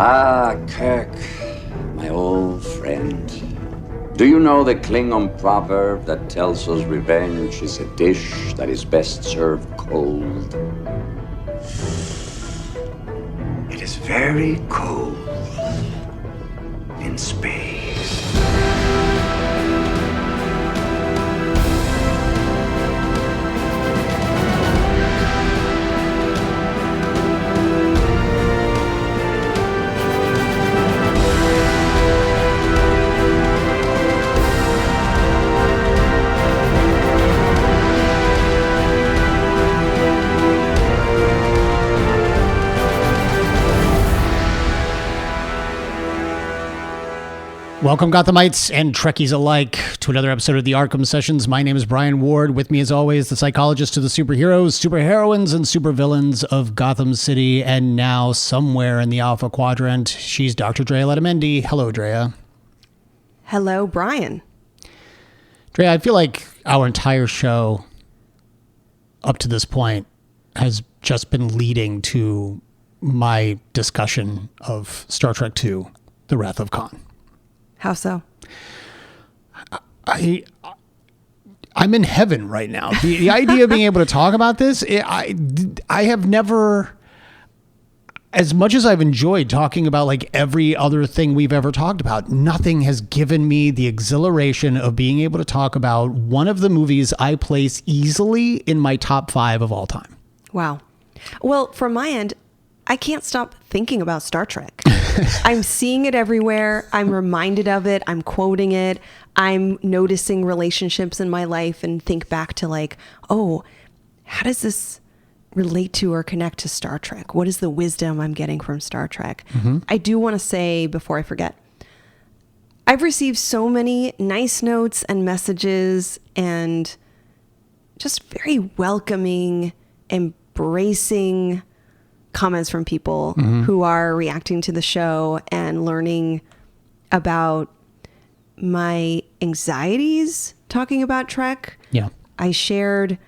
Ah, Kirk, my old friend. Do you know the Klingon proverb that tells us revenge is a dish that is best served cold? It is very cold in space. Welcome, Gothamites and Trekkies alike, to another episode of the Arkham Sessions. My name is Brian Ward. With me, as always, the psychologist to the superheroes, superheroines, and supervillains of Gotham City. And now, somewhere in the Alpha Quadrant, she's Dr. Drea Letamendi. Hello, Drea. Hello, Brian. Drea, I feel like our entire show up to this point has just been leading to my discussion of Star Trek II, The Wrath of Khan. How so? I'm in heaven right now. The idea of being able to talk about this, I have never, as much as I've enjoyed talking about like every other thing we've ever talked about, nothing has given me the exhilaration of being able to talk about one of the movies I place easily in my top 5 of all time. Wow. Well, from my end, I can't stop thinking about Star Trek. I'm seeing it everywhere. I'm reminded of it. I'm quoting it. I'm noticing relationships in my life and think back to like, oh, how does this relate to or connect to Star Trek? What is the wisdom I'm getting from Star Trek? Mm-hmm. I do want to say before I forget, I've received so many nice notes and messages and just very welcoming, embracing comments from people who are reacting to the show and learning about my anxieties talking about Trek. Yeah. I shared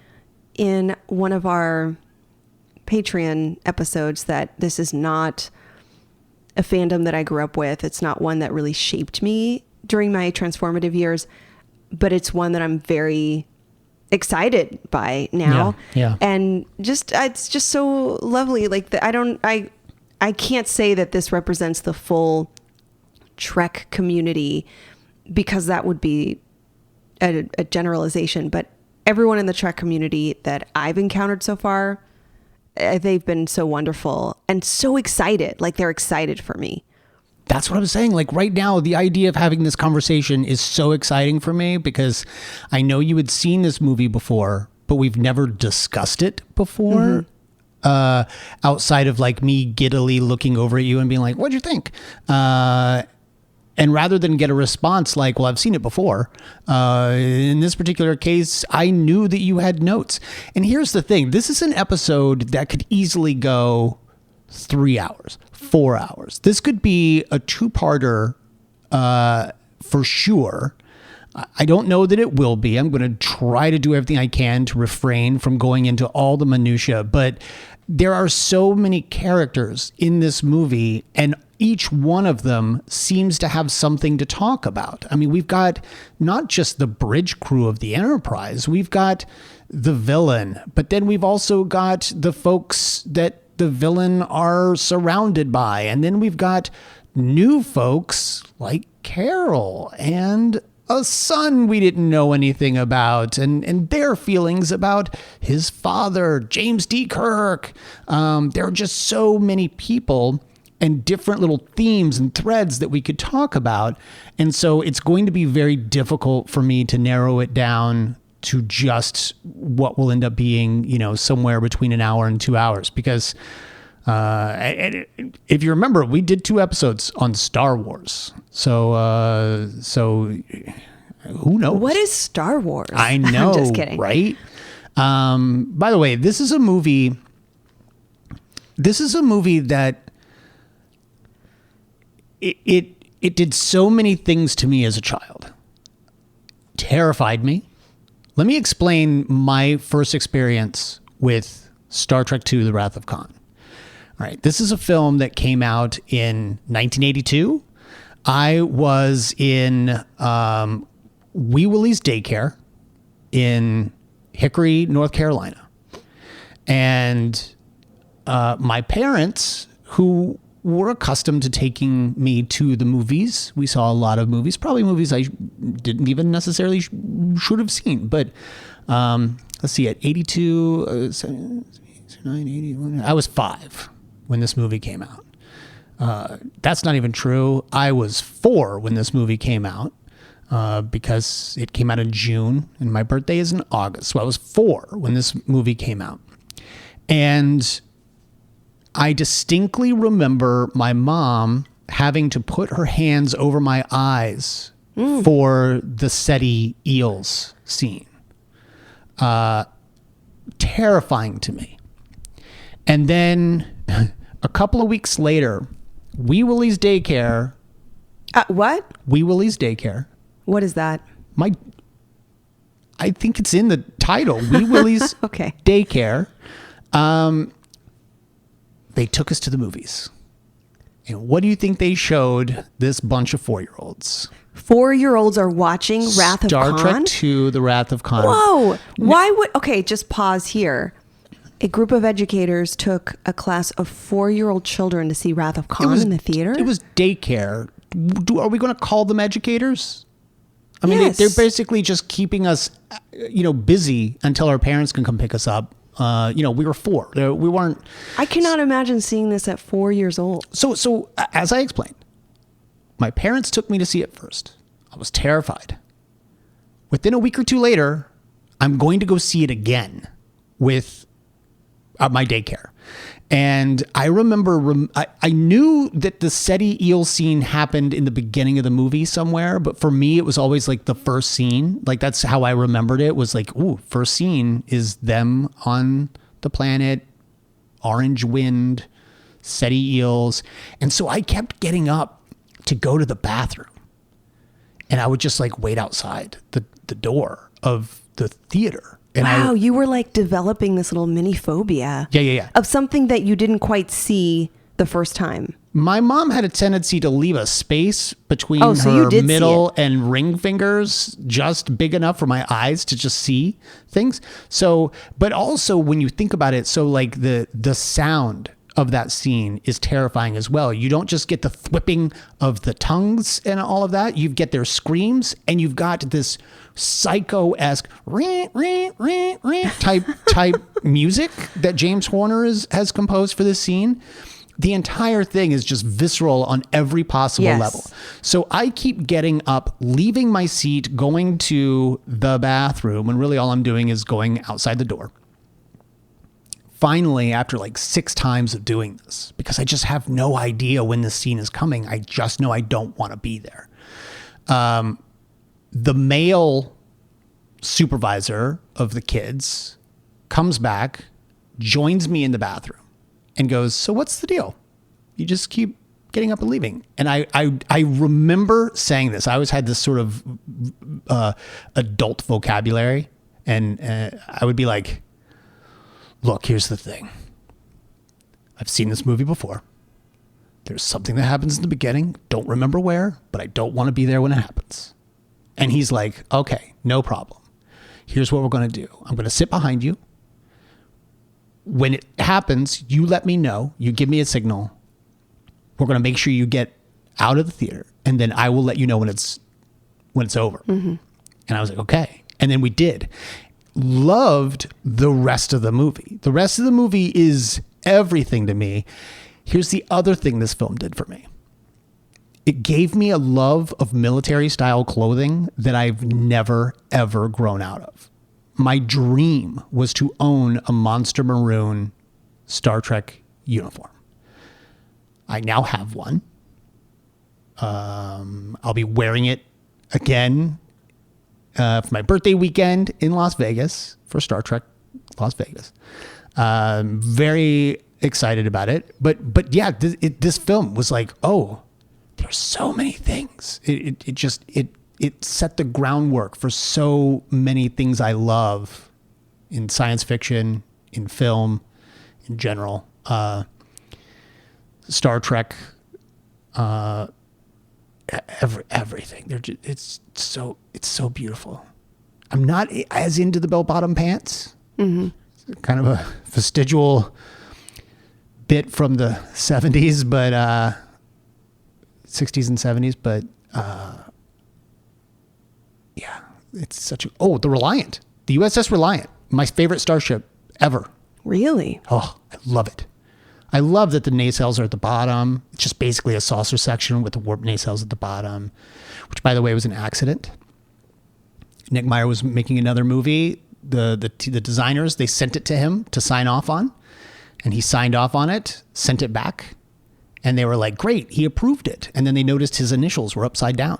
in one of our Patreon episodes that this is not a fandom that I grew up with. It's not one that really shaped me during my transformative years, but it's one that I'm very excited by now. Yeah. And just it's just so lovely. Like I can't say that this represents the full Trek community because that would be a generalization, but everyone in the Trek community that I've encountered so far, they've been so wonderful and so excited. Like they're excited for me. That's what I'm saying. Like right now, the idea of having this conversation is so exciting for me because I know you had seen this movie before, but we've never discussed it before. Outside of like me giddily looking over at you and being like, what'd you think? And rather than get a response like, well, I've seen it before. In this particular case, I knew that you had notes. And here's the thing. This is an episode that could easily go 3 hours, 4 hours. This could be a 2-parter for sure. I don't know that it will be. I'm going to try to do everything I can to refrain from going into all the minutia, but there are so many characters in this movie and each one of them seems to have something to talk about. I mean, we've got not just the bridge crew of the Enterprise, we've got the villain, but then we've also got the folks that the villain are surrounded by. And then we've got new folks like Carol and a son we didn't know anything about and their feelings about his father, James T. Kirk. There are just so many people and different little themes and threads that we could talk about. And so it's going to be very difficult for me to narrow it down to just what will end up being, you know, somewhere between an hour and 2 hours. Because if you remember, we did 2 episodes on Star Wars. So who knows? What is Star Wars? I know, I'm just kidding. Right? By the way, this is a movie that it did so many things to me as a child. Terrified me. Let me explain my first experience with Star Trek II, The Wrath of Khan. All right. This is a film that came out in 1982. I was in Wee Willie's daycare in Hickory, North Carolina. And my parents, who were accustomed to taking me to the movies, we saw a lot of movies, probably movies I didn't even necessarily should have seen. But let's see, at 82, 79, 81, I was 5 when this movie came out. That's not even true. I was 4 when this movie came out because it came out in June and my birthday is in August. So I was 4 when this movie came out. And I distinctly remember my mom having to put her hands over my eyes for the SETI eels scene. Terrifying to me. And then a couple of weeks later, Wee Willie's daycare. What? Wee Willie's daycare. What is that? I think it's in the title. Wee Willie's Okay. daycare. They took us to the movies. And what do you think they showed this bunch of 4-year-olds? 4-year-olds are watching Wrath of Khan? Star Trek II, The Wrath of Khan. Whoa. Why would... Okay, just pause here. A group of educators took a class of 4-year-old children to see Wrath of Khan in the theater? It was daycare. Are we going to call them educators? I mean, Yes. they're basically just keeping us, busy until our parents can come pick us up. We were 4. We weren't. I cannot imagine seeing this at 4 years old. So as I explained, my parents took me to see it first. I was terrified. Within a week or 2 later, I'm going to go see it again with my daycare. And I remember, I knew that the SETI eel scene happened in the beginning of the movie somewhere, but for me, it was always like the first scene. Like that's how I remembered it, was like, ooh, first scene is them on the planet, orange wind, SETI eels. And so I kept getting up to go to the bathroom. And I would just like wait outside the door of the theater. And Wow, you were like developing this little mini phobia. Yeah. Of something that you didn't quite see the first time. My mom had a tendency to leave a space between Oh, so you her did see middle it. and ring fingers just big enough for my eyes to just see things. So, but also when you think about it, so like the sound of that scene is terrifying as well. You don't just get the thwipping of the tongues and all of that. You get their screams and you've got this psycho-esque type music that James Horner has composed for this scene. The entire thing is just visceral on every possible Yes. level. So I keep getting up, leaving my seat, going to the bathroom, when really all I'm doing is going outside the door. Finally, after like 6 times of doing this, because I just have no idea when this scene is coming, I just know I don't want to be there. The male supervisor of the kids comes back, joins me in the bathroom, and goes, "So what's the deal? You just keep getting up and leaving." And I remember saying this. I always had this sort of adult vocabulary, and I would be like, "Look, here's the thing. I've seen this movie before. There's something that happens in the beginning. Don't remember where, but I don't want to be there when it happens." And he's like, "Okay, no problem. Here's what we're going to do. I'm going to sit behind you. When it happens, you let me know. You give me a signal. We're going to make sure you get out of the theater, and then I will let you know when it's over." Mm-hmm. And I was like, "Okay." And then we did. Loved the rest of the movie. The rest of the movie is everything to me. Here's the other thing this film did for me. It gave me a love of military style clothing that I've never, ever grown out of. My dream was to own a monster maroon Star Trek uniform. I now have one. I'll be wearing it again for my birthday weekend in Las Vegas for Star Trek Las Vegas. Very excited about it. But yeah, this film was like, oh, there's so many things. It set the groundwork for so many things I love in science fiction, in film, in general. Star Trek, everything. It's so beautiful. I'm not as into the bell-bottom pants. Mm-hmm. Kind of a vestigial bit from the 70s, but 60s and 70s, but yeah, it's such a... Oh, the Reliant. The USS Reliant. My favorite starship ever. Really? Oh, I love it. I love that the nacelles are at the bottom. It's just basically a saucer section with the warp nacelles at the bottom, which, by the way, was an accident. Nick Meyer was making another movie. The designers, they sent it to him to sign off on, and he signed off on it, sent it back, and they were like, great, he approved it. And then they noticed his initials were upside down.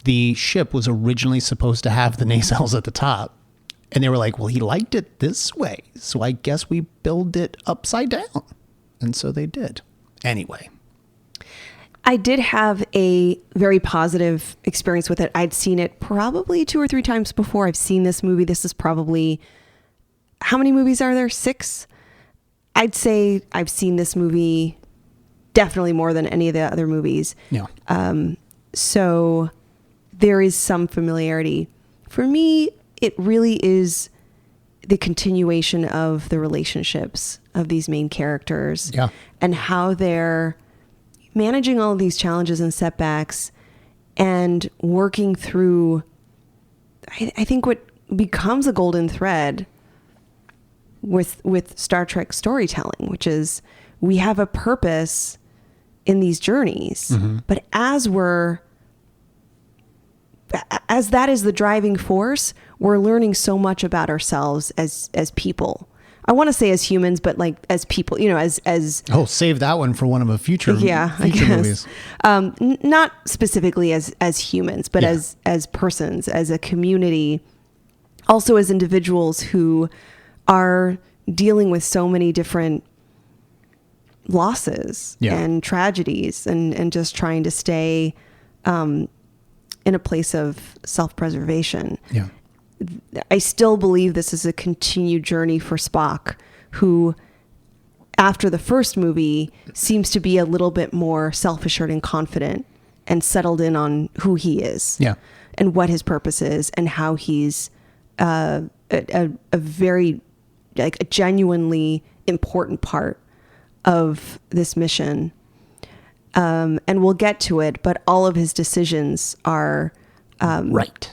The ship was originally supposed to have the nacelles at the top. And they were like, well, he liked it this way, so I guess we build it upside down. And so they did. Anyway. I did have a very positive experience with it. I'd seen it probably 2 or 3 times before. I've seen this movie. This is probably... How many movies are there? 6? I'd say I've seen this movie definitely more than any of the other movies. Yeah. So there is some familiarity. For me, it really is the continuation of the relationships of these main characters, yeah, and how they're managing all of these challenges and setbacks and working through, I think, what becomes a golden thread with Star Trek storytelling, which is we have a purpose in these journeys, but as that is the driving force, we're learning so much about ourselves as people. I want to say as humans, but like as people, as oh, save that one for one of the future movies. Not specifically as humans, but as persons, as a community, also as individuals who are dealing with so many different losses and tragedies, and just trying to stay in a place of self-preservation. Yeah. I still believe this is a continued journey for Spock, who, after the first movie, seems to be a little bit more self-assured and confident and settled in on who he is, and what his purpose is, and how he's a very, like, a genuinely important part of this mission. And we'll get to it, but all of his decisions are right.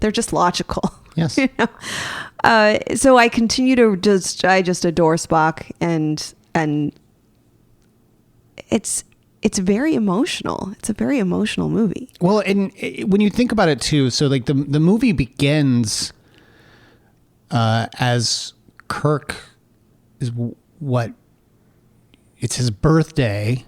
They're just logical. Yes. So I continue to I just adore Spock, and it's very emotional. It's a very emotional movie. Well, and when you think about it too, so like the movie begins as Kirk is it's his birthday,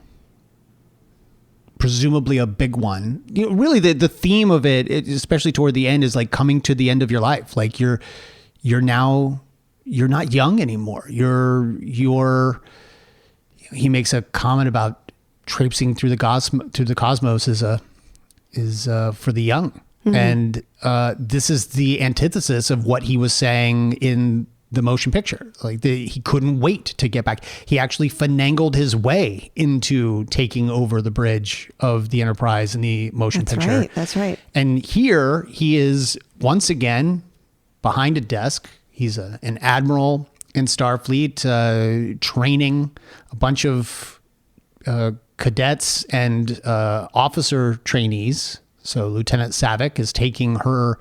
presumably a big one. Really, the theme of it, especially toward the end, is like coming to the end of your life. Like you're not young anymore. He makes a comment about traipsing through the cosmos is for the young, and this is the antithesis of what he was saying in the motion picture. Like he couldn't wait to get back. He actually finagled his way into taking over the bridge of the Enterprise in the motion picture. That's right. And here he is once again behind a desk. He's an admiral in Starfleet, training a bunch of cadets and officer trainees. So Lieutenant Savick is taking her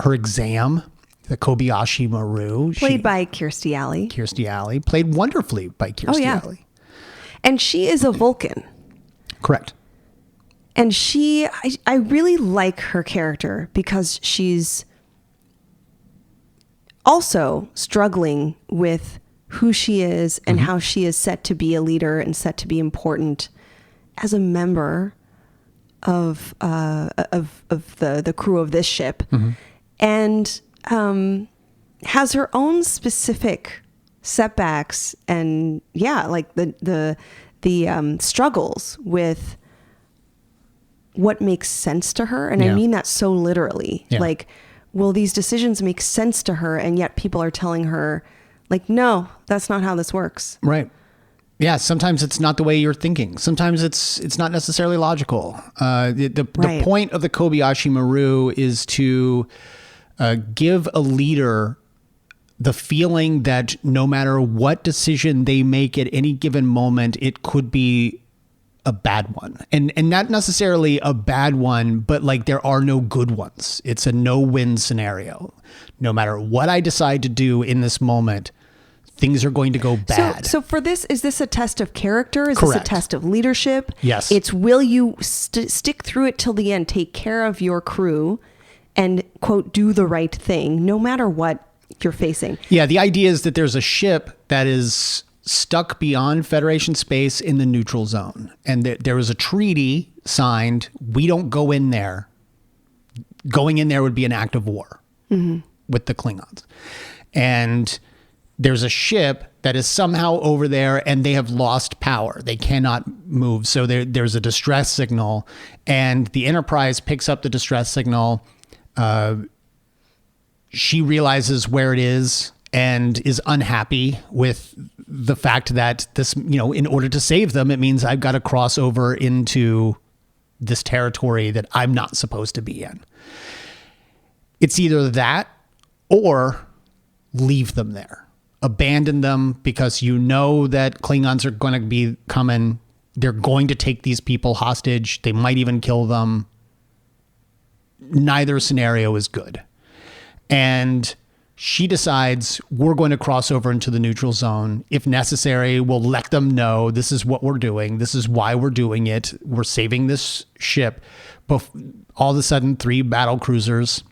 exam. The Kobayashi Maru. Played by Kirstie Alley. Kirstie Alley. Played wonderfully by Kirstie Alley. And she is a Vulcan. Correct. And I really like her character because she's also struggling with who she is and how she is set to be a leader and set to be important as a member of the crew of this ship. And has her own specific setbacks and like the struggles with what makes sense to her. And I mean that so literally. Like, will these decisions make sense to her? And yet people are telling her, Like, no, that's not how this works. Right. Yeah, sometimes it's not the way you're thinking. Sometimes it's not necessarily logical. The point of the Kobayashi Maru is to give a leader the feeling that no matter what decision they make at any given moment, it could be a bad one. And not necessarily a bad one, but like there are no good ones. It's a no-win scenario. No matter what I decide to do in this moment, things are going to go bad. So for this, is this a test of character? Is Correct. this a test of leadership? Yes. It's will you stick through it till the end, take care of your crew, and, quote, do the right thing, no matter what you're facing. Yeah, the idea is that there's a ship that is stuck beyond Federation space in the neutral zone. And there was a treaty signed. We don't go in there. Going in there would be an act of war with the Klingons. And there's a ship that is somehow over there and they have lost power. They cannot move. So there's a distress signal and the Enterprise picks up the distress signal. She realizes where it is and is unhappy with the fact that this, in order to save them, it means I've got to cross over into this territory that I'm not supposed to be in. It's either that or leave them there. Abandon them because you know that Klingons are going to be coming. They're going to take these people hostage. They might even kill them. Neither scenario is good. And she decides we're going to cross over into the neutral zone. If necessary, we'll let them know this is what we're doing. This is why we're doing it. We're saving this ship. But all of a sudden, 3 battle cruisers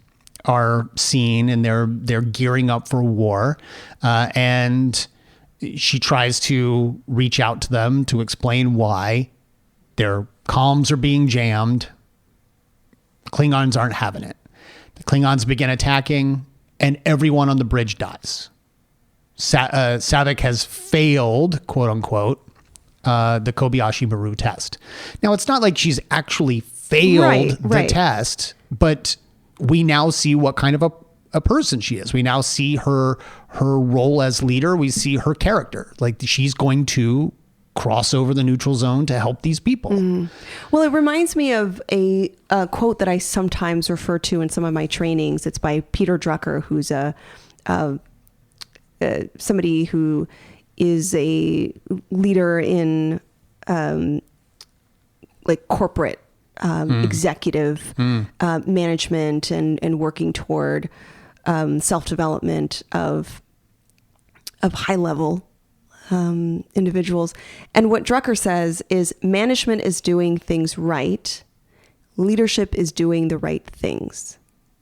are seen and they're gearing up for war. And she tries to reach out to them to explain why their comms are being jammed. Klingons aren't having it. The Klingons begin attacking and everyone on the bridge dies. Saavik has failed, quote unquote, the Kobayashi Maru test. Now, it's not like she's actually failed the test, but we now see what kind of a person she is. We now see her role as leader. We see her character. Like she's going to cross over the neutral zone to help these people. Well, it reminds me of a quote that I sometimes refer to in some of my trainings. It's by Peter Drucker, who's somebody who is a leader in like corporate executive management and working toward self-development of high level individuals. And what Drucker says is management is doing things right. Leadership is doing the right things.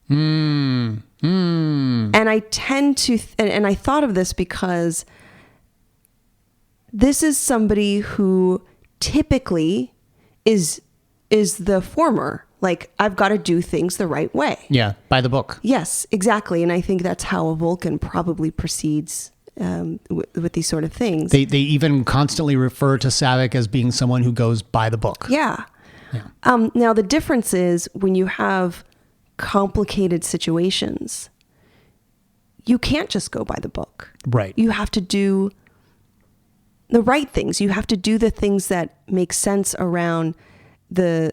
And I tend to, and I thought of this because this is somebody who typically is the former. Like, I've got to do things the right way. Yeah, by the book. Yes, exactly. And I think that's how a Vulcan probably proceeds with these sort of things. They even constantly refer to Saavik as being someone who goes by the book. Yeah. Now, the difference is when you have complicated situations, you can't just go by the book. Right. You have to do the right things. You have to do the things that make sense around the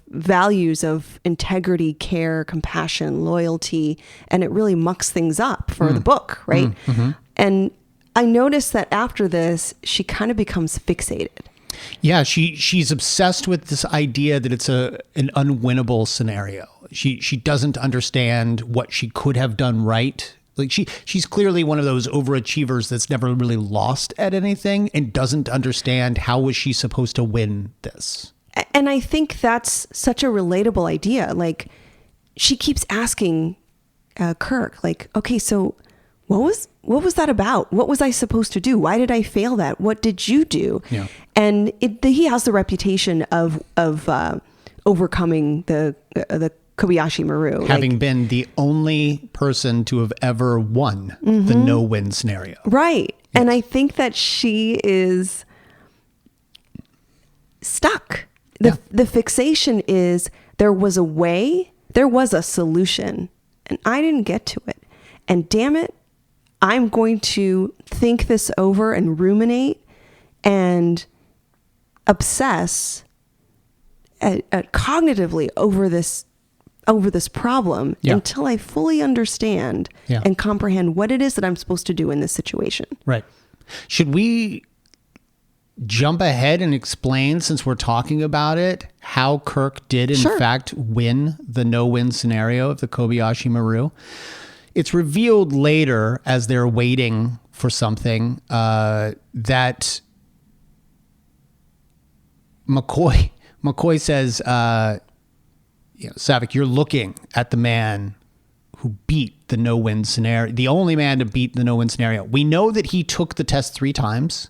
values of integrity, care, compassion, loyalty, and it really mucks things up for the book, right? And I noticed that after this, she kind of becomes fixated. Yeah, she's obsessed with this idea that it's an unwinnable scenario. She doesn't understand what she could have done right. Like she's clearly one of those overachievers that's never really lost at anything and doesn't understand how was she supposed to win this. And I think that's such a relatable idea. Like, she keeps asking Kirk, like, okay, so what was that about? What was I supposed to do? Why did I fail that? What did you do? Yeah. And he has the reputation of overcoming the Kobayashi Maru, having been the only person to have ever won the no-win scenario. Right. Yeah. And I think that she is stuck. The fixation is there was a way, there was a solution, and I didn't get to it. And damn it, I'm going to think this over and ruminate and obsess cognitively over this problem until I fully understand and comprehend what it is that I'm supposed to do in this situation. Right. Should we jump ahead and explain, since we're talking about it, how Kirk did in fact win the no-win scenario of the Kobayashi Maru? It's revealed later, as they're waiting for something, that McCoy says, Saavik, you're looking at the man who beat the no-win scenario, the only man to beat the no-win scenario. We know that he took the test 3 times,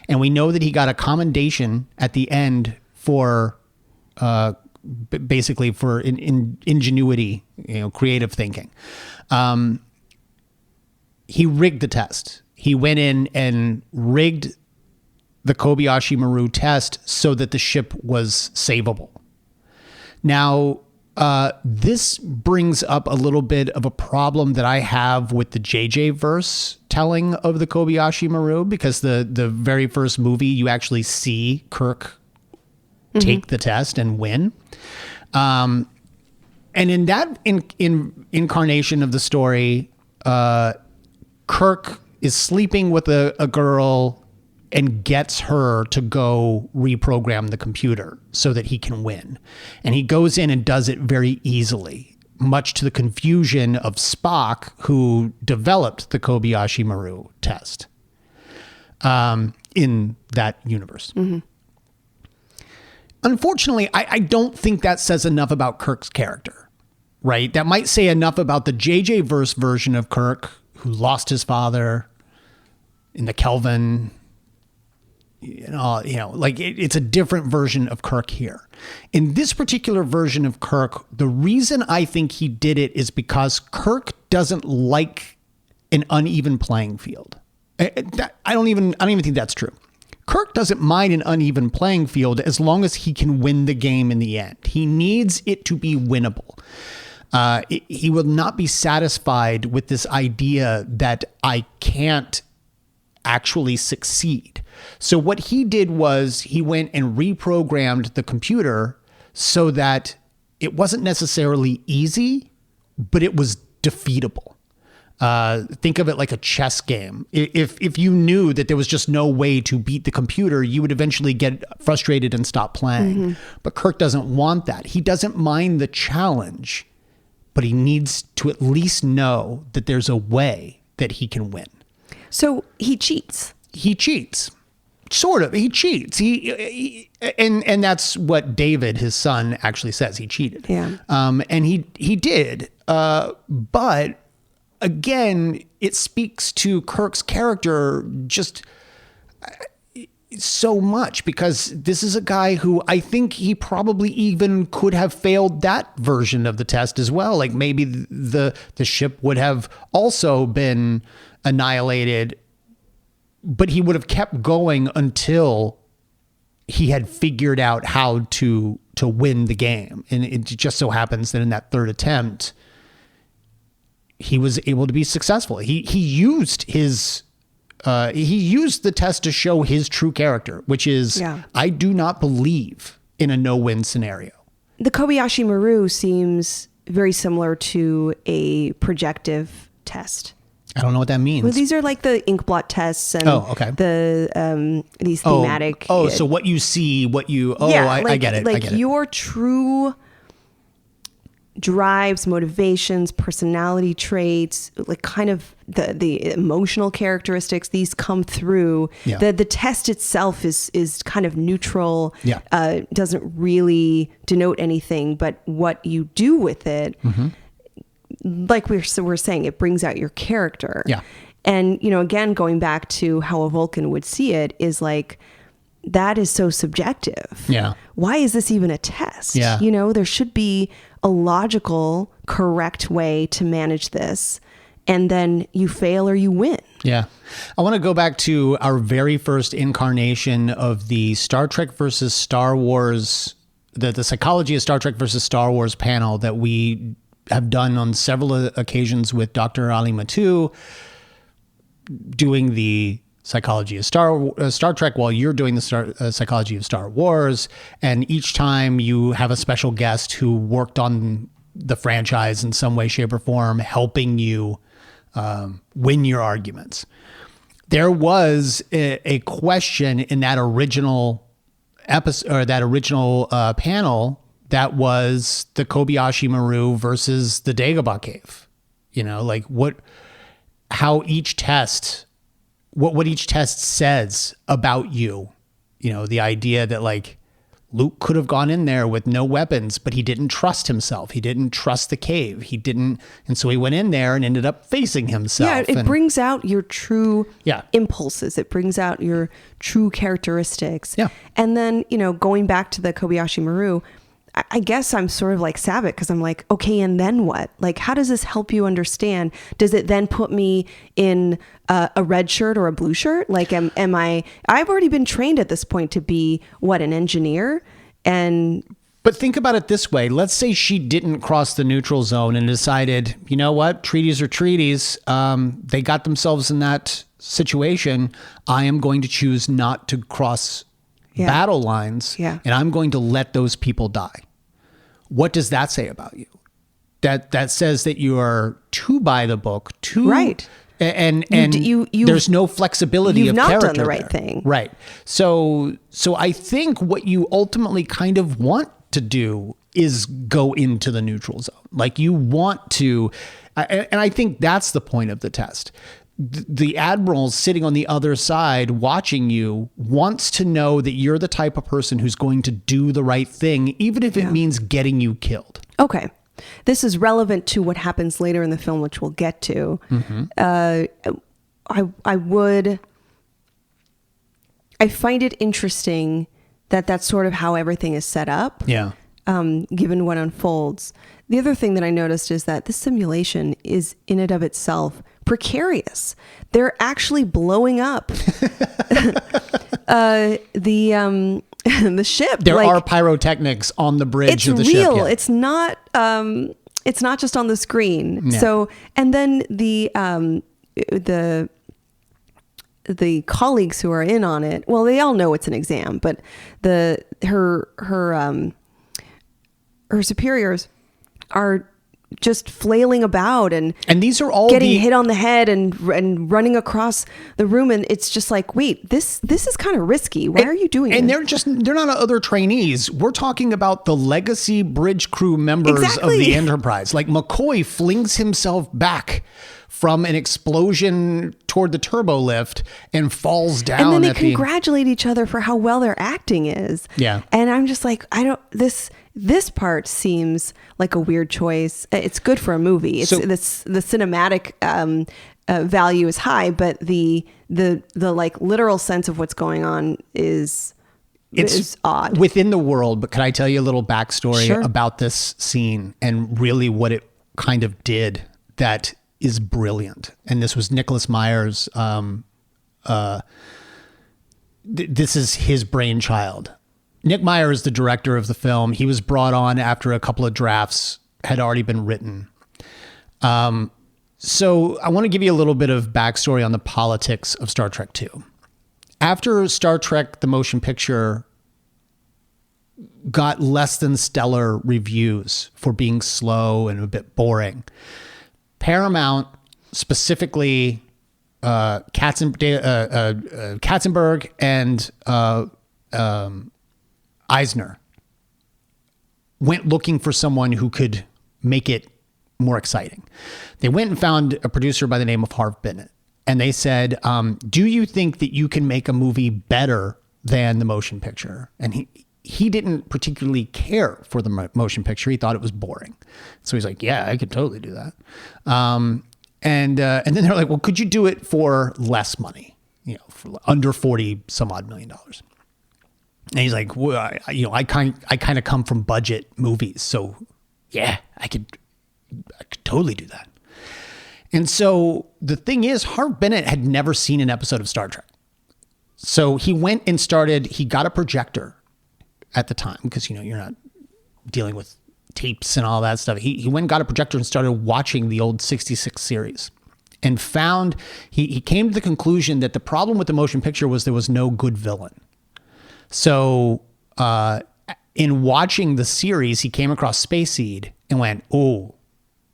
and we know that he got a commendation at the end for basically for ingenuity, creative thinking. He rigged the test. He went in and rigged the Kobayashi Maru test so that the ship was savable. Now, this brings up a little bit of a problem that I have with the JJ verse telling of the Kobayashi Maru, because the very first movie you actually see Kirk take the test and win. And in that incarnation of the story, Kirk is sleeping with a girl and gets her to go reprogram the computer so that he can win. And he goes in and does it very easily, much to the confusion of Spock, who developed the Kobayashi Maru test in that universe. Mm-hmm. Unfortunately, I don't think that says enough about Kirk's character, right? That might say enough about the JJ verse version of Kirk, who lost his father in the Kelvin. It's a different version of Kirk here. In this particular version of Kirk, the reason I think he did it is because Kirk doesn't like an uneven playing field. I don't even think that's true. Kirk doesn't mind an uneven playing field as long as he can win the game in the end. He needs it to be winnable. He will not be satisfied with this idea that I can't actually succeed. So what he did was he went and reprogrammed the computer so that it wasn't necessarily easy, but it was defeatable. Think of it like a chess game. If you knew that there was just no way to beat the computer, you would eventually get frustrated and stop playing. Mm-hmm. But Kirk doesn't want that. He doesn't mind the challenge, but he needs to at least know that there's a way that he can win. So he cheats. He cheats. Sort of. He cheats. And that's what David, his son, actually says. He cheated. Yeah. And he did. But again, it speaks to Kirk's character just so much, because this is a guy who I think he probably even could have failed that version of the test as well. Like maybe the ship would have also been annihilated, but he would have kept going until he had figured out how to win the game. And it just so happens that in that third attempt, he was able to be successful. He used the test to show his true character, which is, I do not believe in a no-win scenario. The Kobayashi Maru seems very similar to a projective test. I don't know what that means. Well, these are like the inkblot tests and the these thematic. So what you see, I get it. Like I get it. Your true drives, motivations, personality traits, like kind of the emotional characteristics, these come through. Yeah. The test itself is kind of neutral. Yeah. Doesn't really denote anything, but what you do with it. Mm-hmm. Like we're saying, it brings out your character. Yeah. And, again, going back to how a Vulcan would see it is like, that is so subjective. Yeah. Why is this even a test? Yeah. There should be a logical, correct way to manage this. And then you fail or you win. Yeah. I want to go back to our very first incarnation of the Star Trek versus Star Wars, the psychology of Star Trek versus Star Wars panel that we have done on several occasions with Dr. Ali Mattu. doing the psychology of Star Trek while you're doing the psychology of Star Wars. And each time you have a special guest who worked on the franchise in some way, shape, or form, helping you win your arguments. There was a question in that original episode, or that original panel, that was the Kobayashi Maru versus the Dagobah cave. You know, like what each test says about you. You know, the idea that like Luke could have gone in there with no weapons, but he didn't trust himself. He didn't trust the cave. And so he went in there and ended up facing himself. Yeah, it brings out your true Yeah. impulses. It brings out your true characteristics. Yeah. And then, you know, going back to the Kobayashi Maru, I guess I'm sort of like Sabat, because I'm like, okay, and then what? Like, how does this help you understand? Does it then put me in a red shirt or a blue shirt? Like, am I? I've already been trained at this point to be an engineer, But think about it this way. Let's say she didn't cross the neutral zone and decided, you know what, treaties are treaties. They got themselves in that situation. I am going to choose not to cross battle lines, and I'm going to let those people die. What does that say about you? That says that you are too by the book, too right, and there's no flexibility you've of not character done the right there. thing, right? So I think what you ultimately kind of want to do is go into the neutral zone. Like you want to, and I think that's the point of the test. The admiral sitting on the other side watching you wants to know that you're the type of person who's going to do the right thing, even if it means getting you killed. Okay. This is relevant to what happens later in the film, which we'll get to. Mm-hmm. I find it interesting that that's sort of how everything is set up. Yeah. Given what unfolds. The other thing that I noticed is that this simulation is in and of itself precarious. They're actually blowing up the ship. There are pyrotechnics on the bridge of the ship. It's real. It's not just on the screen. Yeah. So, and then the colleagues who are in on it, well, they all know it's an exam, but her superiors are just flailing about and these are all getting hit on the head and running across the room, and it's just like, wait, this is kind of risky. Why are you doing this? And they're not other trainees. We're talking about the legacy bridge crew members of the Enterprise. Like McCoy flings himself back from an explosion toward the turbo lift and falls down. And then they congratulate each other for how well their acting is. Yeah. And I'm just like, this part seems like a weird choice. It's good for a movie. It's the cinematic value is high, but the like literal sense of what's going on is odd within the world. But can I tell you a little backstory Sure. about this scene and really what it kind of did that is brilliant? And this was Nicholas Meyer's. This is his brainchild. Nick Meyer is the director of the film. He was brought on after a couple of drafts had already been written. So I want to give you a little bit of backstory on the politics of Star Trek II. After Star Trek, the motion picture got less than stellar reviews for being slow and a bit boring, Paramount, specifically Katzenberg and Eisner, went looking for someone who could make it more exciting. They went and found a producer by the name of Harv Bennett, and they said, do you think that you can make a movie better than the motion picture? And he didn't particularly care for the motion picture. He thought it was boring. So he's like, yeah, I could totally do that. And then they're like, well, could you do it for less money? You know, for under 40 some odd $40 million. And he's like, well, I kind of come from budget movies, so yeah, I could totally do that. And so the thing is, Harv Bennett had never seen an episode of Star Trek. So he went and he got a projector at the time, because, you're not dealing with tapes and all that stuff. He went and got a projector and started watching the old 66 series. and found he came to the conclusion that the problem with the motion picture was there was no good villain. So in watching the series, he came across Space Seed and went, "Oh,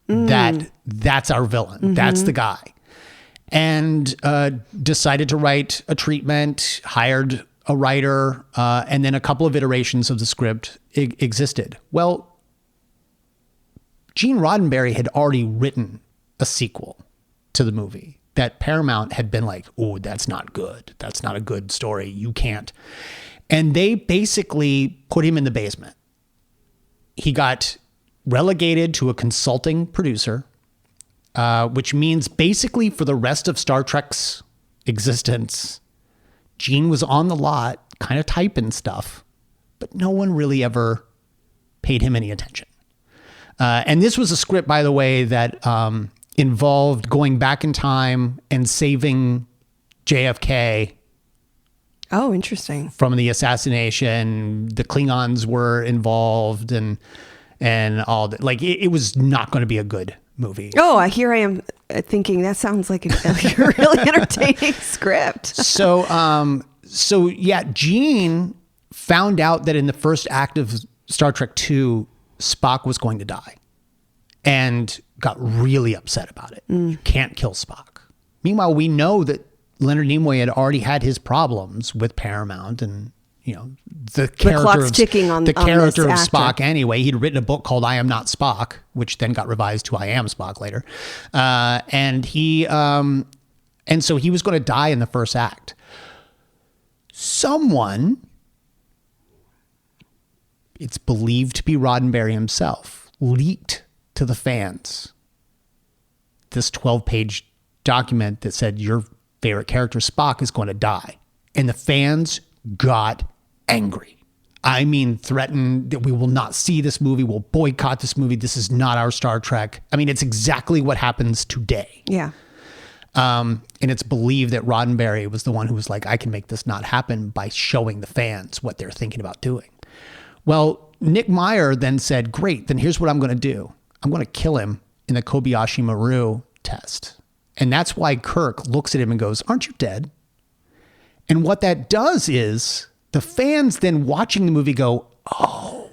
that's our villain. That's the guy." And decided to write a treatment, hired a writer, and then a couple of iterations of the script existed. Well, Gene Roddenberry had already written a sequel to the movie that Paramount had been like, "Oh, that's not good. That's not a good story. You can't." And they basically put him in the basement. He got relegated to a consulting producer, which means basically for the rest of Star Trek's existence, Gene was on the lot, kind of typing stuff, but no one really ever paid him any attention. And this was a script, by the way, that involved going back in time and saving JFK. Oh, interesting. From the assassination. The Klingons were involved and all that. Like, it was not going to be a good movie. Oh, here I am thinking that sounds like a really entertaining script. So yeah, Gene found out that in the first act of Star Trek II, Spock was going to die and got really upset about it. You can't kill Spock. Meanwhile, we know that Leonard Nimoy had already had his problems with Paramount and, you know, the character of Spock anyway. He'd written a book called I Am Not Spock, which then got revised to I Am Spock later. And so he was going to die in the first act. Someone, it's believed to be Roddenberry himself, leaked to the fans this 12-page document that said your favorite character Spock is going to die. And the fans got angry. I mean, threatened that we will not see this movie. We'll boycott this movie. This is not our Star Trek. I mean, it's exactly what happens today. Yeah. And it's believed that Roddenberry was the one who was like, I can make this not happen by showing the fans what they're thinking about doing. Well, Nick Meyer then said, great, then here's what I'm going to do. I'm going to kill him in the Kobayashi Maru test. And that's why Kirk looks at him and goes, aren't you dead? And what that does is the fans then watching the movie go, oh,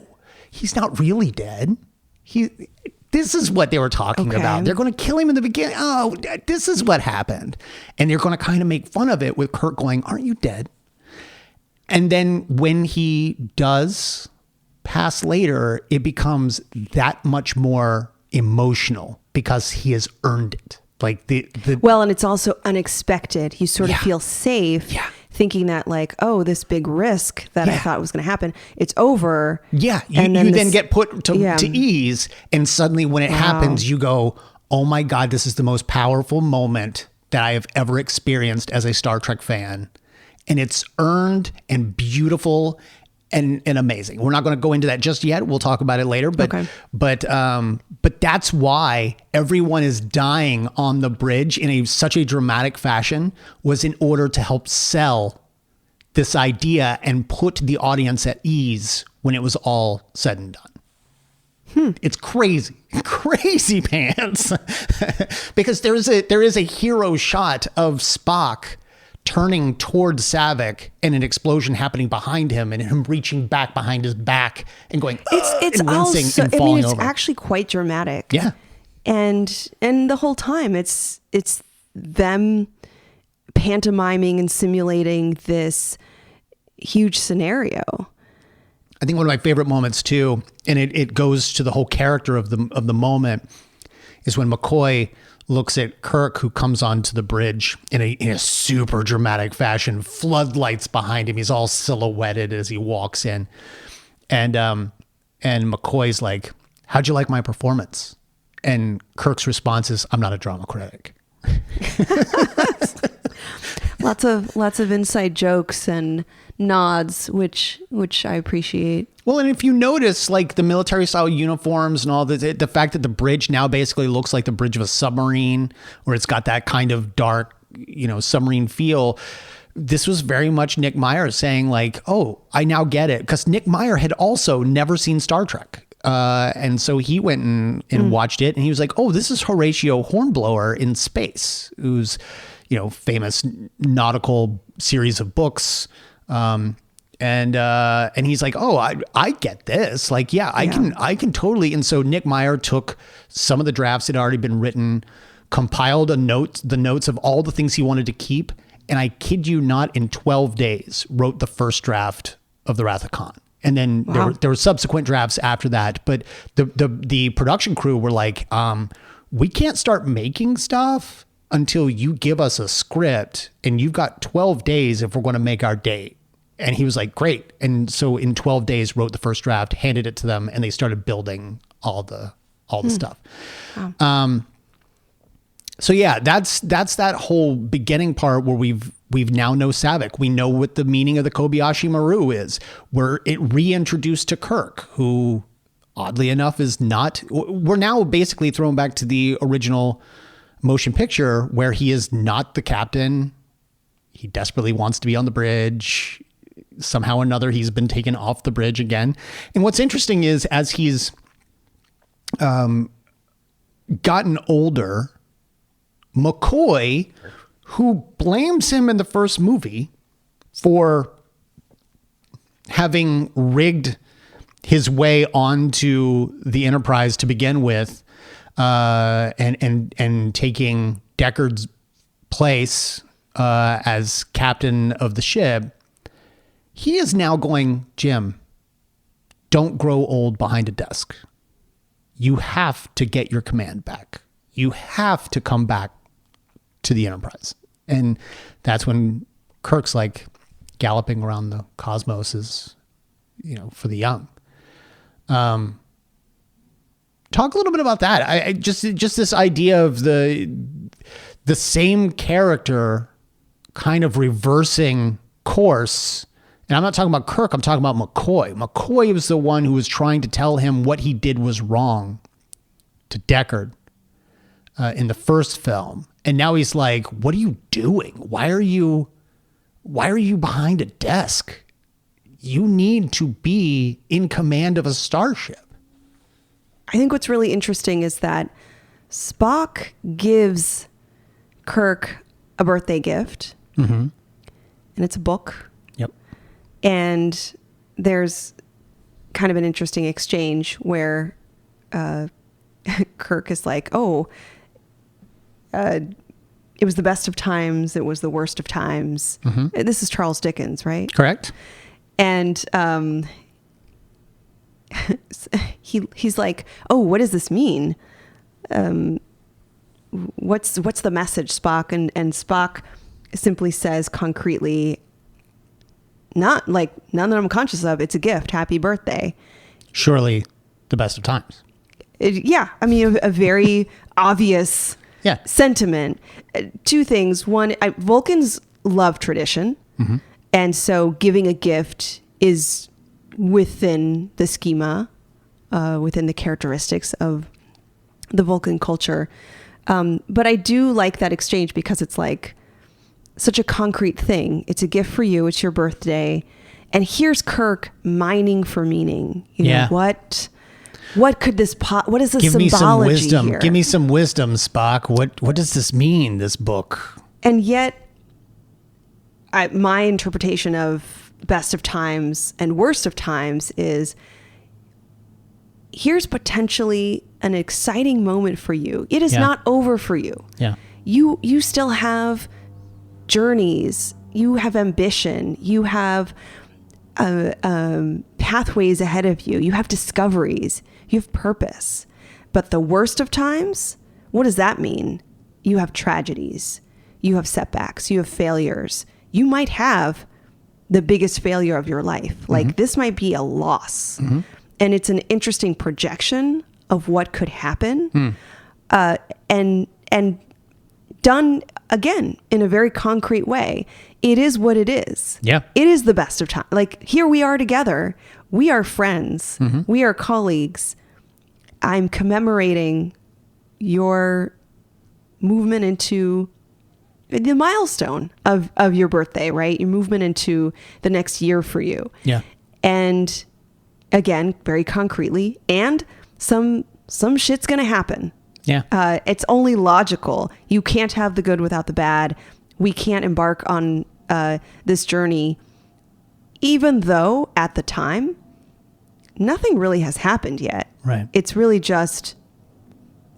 he's not really dead. This is what they were talking about. They're going to kill him in the beginning. Oh, this is what happened. And they're going to kind of make fun of it with Kirk going, aren't you dead? And then when he does pass later, it becomes that much more emotional because he has earned it. Like well, and it's also unexpected. You sort of feel safe thinking that like, oh, this big risk that I thought was going to happen, it's over. Yeah. You then get put to ease. And suddenly when it happens, you go, oh my God, this is the most powerful moment that I have ever experienced as a Star Trek fan. And it's earned and beautiful and amazing. We're not going to go into that just yet. We'll talk about it later. But that's why everyone is dying on the bridge in such a dramatic fashion was in order to help sell this idea and put the audience at ease when it was all said and done. It's crazy pants. Because there is a hero shot of Spock turning towards Saavik and an explosion happening behind him and him reaching back behind his back and going, it's and wincing also, and falling it's over. actually quite dramatic. Yeah. And the whole time it's them pantomiming and simulating this huge scenario. I think one of my favorite moments too, and it goes to the whole character of the moment, is when McCoy looks at Kirk, who comes onto the bridge in a super dramatic fashion, floodlights behind him. He's all silhouetted as he walks in. And McCoy's like, how'd you like my performance? And Kirk's response is, I'm not a drama critic. Lots of inside jokes and nods, which I appreciate. Well, and if you notice, like the military style uniforms and all the fact that the bridge now basically looks like the bridge of a submarine, or it's got that kind of dark, submarine feel. This was very much Nick Meyer saying like, oh, I now get it. Because Nick Meyer had also never seen Star Trek. And so he went and watched it, and he was like, oh, this is Horatio Hornblower in space, who's, famous nautical series of books. And he's like, oh, I get this. Like, I can totally. And so Nick Meyer took some of the drafts that had already been written, compiled the notes of all the things he wanted to keep. And I kid you not, in 12 days, wrote the first draft of The Wrath of Khan. And then there were subsequent drafts after that. But the production crew were like, we can't start making stuff until you give us a script, and you've got 12 days if we're going to make our date. And he was like, great. And so in 12 days, wrote the first draft, handed it to them, and they started building all the stuff. Wow. So yeah, that's that whole beginning part where we've now know Saavik. We know what the meaning of the Kobayashi Maru is. We're reintroduced to Kirk, who oddly enough is not. We're now basically thrown back to the original motion picture where he is not the captain. He desperately wants to be on the bridge. Somehow or another, he's been taken off the bridge again. And what's interesting is as he's gotten older, McCoy, who blames him in the first movie for having rigged his way onto the Enterprise to begin with, and taking Deckard's place as captain of the ship, he is now going, Jim, don't grow old behind a desk. You have to get your command back. You have to come back to the Enterprise. And that's when Kirk's like galloping around the cosmos is, for the young. Talk a little bit about that. I just this idea of the same character kind of reversing course. And I'm not talking about Kirk. I'm talking about McCoy. McCoy was the one who was trying to tell him what he did was wrong to Deckard in the first film. And now he's like, what are you doing? Why are you behind a desk? You need to be in command of a starship. I think what's really interesting is that Spock gives Kirk a birthday gift. Mm-hmm. And it's a book. Yep. And there's kind of an interesting exchange where Kirk is like, it was the best of times. It was the worst of times. Mm-hmm. This is Charles Dickens, right? Correct. And he's like, oh, what does this mean? What's the message, Spock? And Spock simply says concretely, none that I'm conscious of. It's a gift. Happy birthday. Surely the best of times. I mean, a very obvious sentiment. Two things. One, Vulcans love tradition. Mm-hmm. And so giving a gift is within the schema, within the characteristics of the Vulcan culture. But I do like that exchange because it's like such a concrete thing. It's a gift for you. It's your birthday. And here's Kirk mining for meaning. What could this what is the Give symbology me some wisdom. here? Give me some wisdom, Spock. What does this mean, this book? And yet, my interpretation of best of times and worst of times is here's potentially an exciting moment for you. It is not over for you. Yeah. You still have journeys. You have ambition. You have pathways ahead of you. You have discoveries. You have purpose. But the worst of times, what does that mean? You have tragedies. You have setbacks. You have failures. You might have the biggest failure of your life. Mm-hmm. Like this might be a loss. Mm-hmm. And it's an interesting projection of what could happen. And done again in a very concrete way. It is what it is. Yeah. It is the best of time. Like here we are together. We are friends. Mm-hmm. We are colleagues. I'm commemorating your movement into the milestone of your birthday, right? Your movement into the next year for you. Yeah. And again, very concretely, and some shit's going to happen. Yeah. It's only logical. You can't have the good without the bad. We can't embark on this journey, even though at the time, nothing really has happened yet. Right. It's really just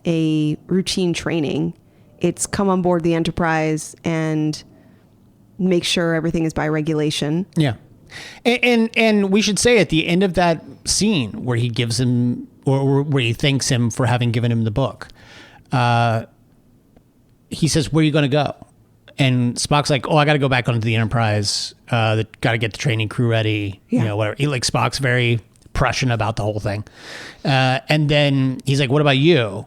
a routine training. It's come on board the Enterprise and make sure everything is by regulation. Yeah. And we should say at the end of that scene where he gives him, or where he thanks him for having given him the book, he says, "Where are you going to go?" And Spock's like, "Oh, I got to go back onto the Enterprise. Got to get the training crew ready." Yeah. You know, whatever. Spock's very Prussian about the whole thing. And then he's like, "What about you?"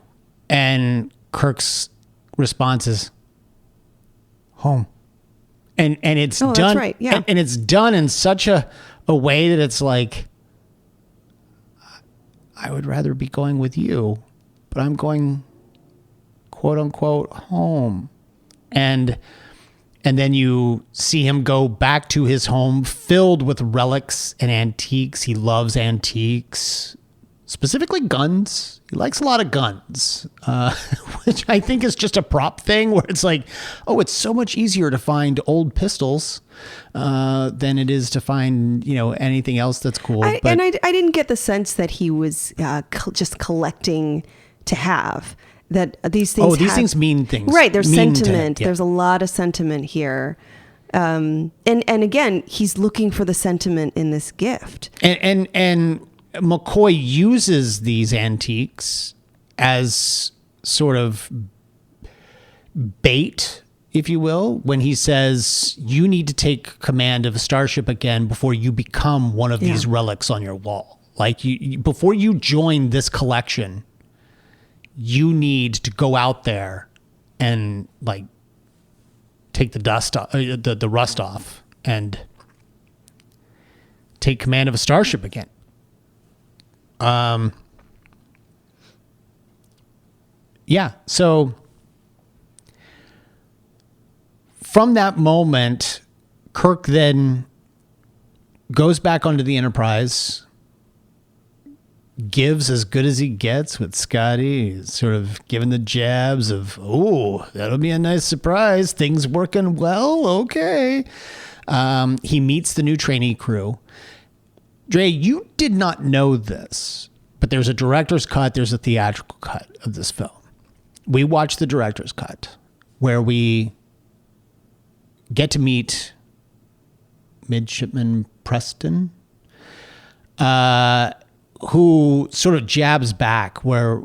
And Kirk's response is, "Home." And it's done. That's right. Yeah. And it's done in such a way that it's like, I would rather be going with you, but I'm going, quote unquote, home. And then you see him go back to his home filled with relics and antiques. He loves antiques, specifically guns. He likes a lot of guns, which I think is just a prop thing where it's like, oh, it's so much easier to find old pistols than it is to find, anything else that's cool. I didn't get the sense that he was just collecting to have. That these things. Oh, these things mean things. Right. There's sentiment. Yeah. There's a lot of sentiment here. And again, he's looking for the sentiment in this gift. And McCoy uses these antiques as sort of bait, if you will, when he says, you need to take command of a starship again before you become one of these relics on your wall. Like, before you join this collection, you need to go out there and take the dust, the rust off, and take command of a starship again. So from that moment, Kirk then goes back onto the Enterprise, gives as good as he gets with Scotty. He's sort of giving the jabs of, oh, that'll be a nice surprise. Things working well. Okay. He meets the new trainee crew. Dre, you did not know this, but there's a director's cut. There's a theatrical cut of this film. We watched the director's cut where we get to meet Midshipman Preston, who sort of jabs back where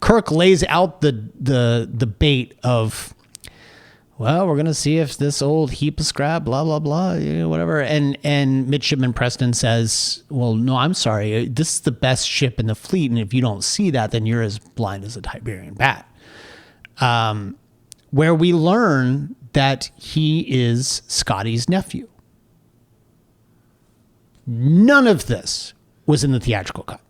Kirk lays out the bait of, well, we're going to see if this old heap of scrap, blah, blah, blah, whatever. And Midshipman Preston says, well, no, I'm sorry. This is the best ship in the fleet. And if you don't see that, then you're as blind as a Tiberian bat. Where we learn that he is Scotty's nephew. None of this was in the theatrical cut.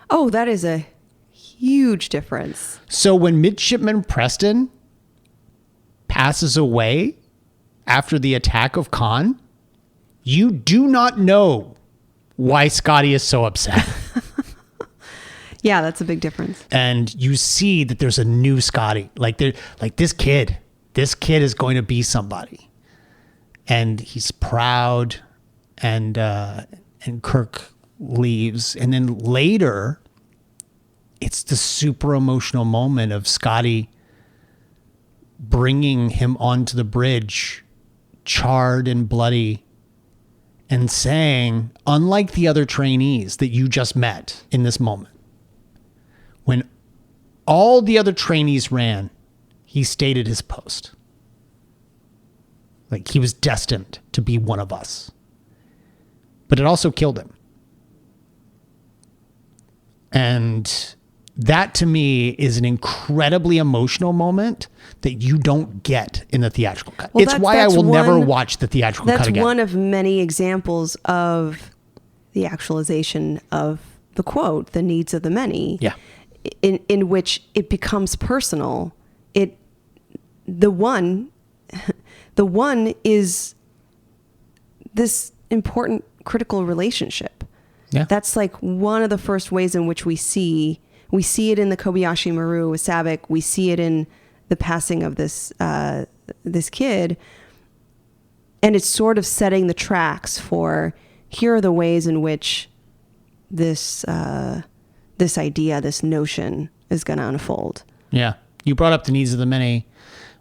Oh, that is a huge difference. So when Midshipman Preston passes away after the attack of Khan, you do not know why Scotty is so upset. Yeah, that's a big difference. And you see that there's a new Scotty. This kid is going to be somebody. And he's proud, and Kirk leaves. And then later, it's the super emotional moment of Scotty bringing him onto the bridge, charred and bloody, and saying, unlike the other trainees that you just met in this moment, when all the other trainees ran, he stayed at his post. Like he was destined to be one of us. But it also killed him. And that to me is an incredibly emotional moment that you don't get in the theatrical cut. Well, it's why I will never watch the theatrical cut again. That's one of many examples of the actualization of the quote, the needs of the many. Yeah. In which it becomes personal. The one is this important, critical relationship. Yeah. That's like one of the first ways in which we see it in the Kobayashi Maru with Sabic. We see it in the passing of this kid. And it's sort of setting the tracks for, here are the ways in which this idea, this notion is going to unfold. Yeah. You brought up the needs of the many.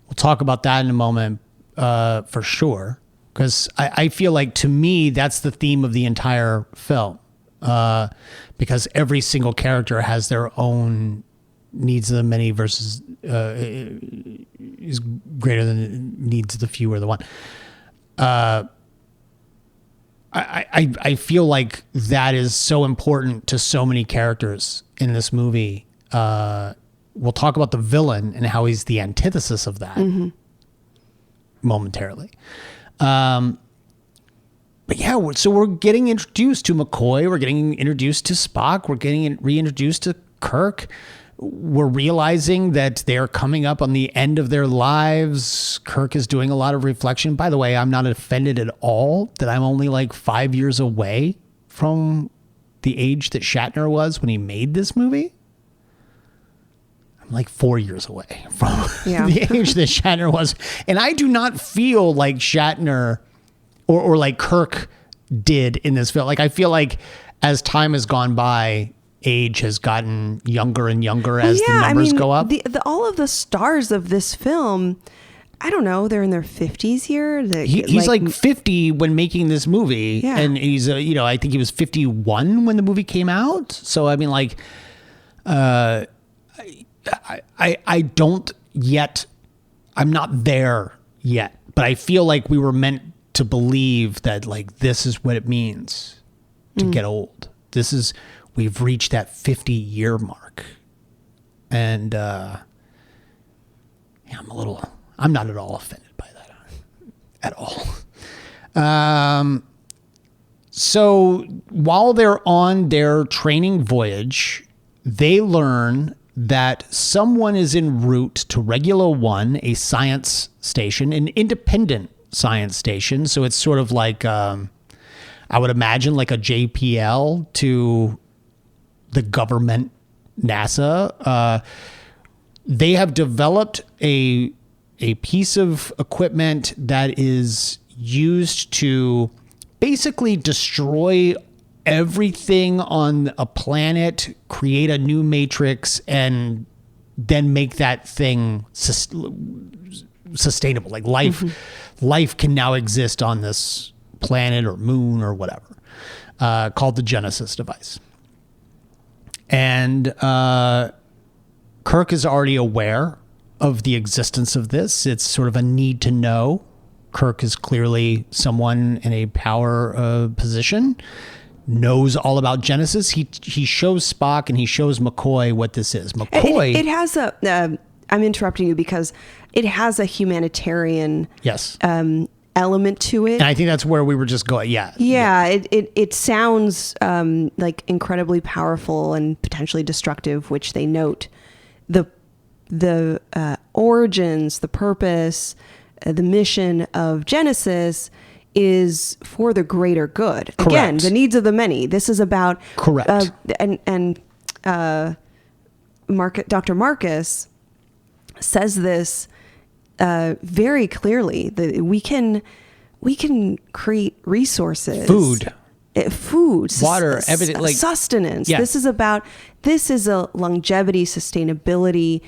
We'll talk about that in a moment, for sure. Because I feel like, to me, that's the theme of the entire film. Because every single character has their own needs of the many versus is greater than the needs of the few or the one. I feel like that is so important to so many characters in this movie. We'll talk about the villain and how he's the antithesis of that momentarily. But yeah, so we're getting introduced to McCoy. We're getting introduced to Spock. We're getting reintroduced to Kirk. We're realizing that they're coming up on the end of their lives. Kirk is doing a lot of reflection. By the way, I'm not offended at all that I'm only like 5 years away from the age that Shatner was when he made this movie. I'm like 4 years away from the age that Shatner was. And I do not feel like Shatner or like Kirk did in this film. Like, I feel like as time has gone by, age has gotten younger and younger as the numbers go up. All of the stars of this film, I don't know, they're in their 50s here. He's like 50 when making this movie. Yeah. And he's, I think he was 51 when the movie came out. So, I mean, like, I don't yet, I'm not there yet, but I feel like we were meant to believe that, like, this is what it means to get old. We've reached that 50-year mark. And I'm not at all offended by that at all. So while they're on their training voyage, they learn that someone is en route to Regula 1, a science station, an independent science station. So it's sort of like, I would imagine like a JPL to the government, NASA. They have developed a piece of equipment that is used to basically destroy everything on a planet, create a new matrix, and then make that thing sustainable. Like life can now exist on this planet or moon or whatever, called the Genesis device. And Kirk is already aware of the existence of this. It's sort of a need to know. Kirk is clearly someone in a power position, knows all about Genesis. He shows Spock and he shows McCoy what this is. McCoy... It has a... I'm interrupting you because it has a humanitarian... Yes. Element to it. And I think that's where we were just going. Yeah. It sounds like incredibly powerful and potentially destructive, which they note. The origins, the purpose, the mission of Genesis is for the greater good. Correct. Again, the needs of the many. This is about correct. Dr. Marcus says this very clearly, that we can create resources, food, water, everything, like sustenance. Yeah. This is a longevity, sustainability,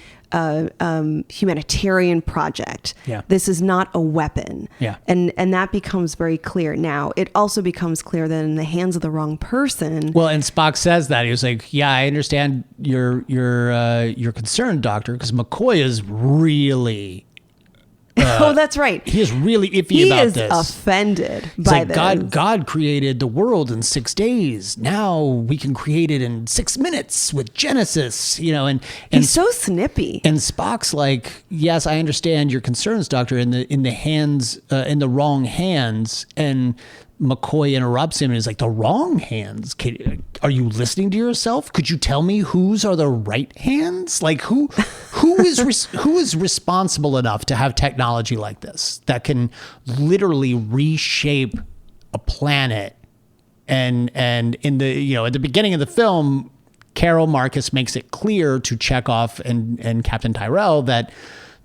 humanitarian project. Yeah. This is not a weapon. Yeah. And that becomes very clear. Now, it also becomes clear that in the hands of the wrong person. Well, and Spock says that. He was like, yeah, I understand your concern, Doctor, because McCoy is really... oh, that's right. He is really iffy about this. He is offended it's by like this. God created the world in 6 days. Now we can create it in 6 minutes with Genesis, and he's so snippy. And Spock's like, yes, I understand your concerns, Doctor, in the hands, in the wrong hands. And McCoy interrupts him and is like, the wrong hands? Are you listening to yourself? Could you tell me whose are the right hands? Like who is responsible enough to have technology like this that can literally reshape a planet. And in the, at the beginning of the film, Carol Marcus makes it clear to Chekhov and Captain Tyrell that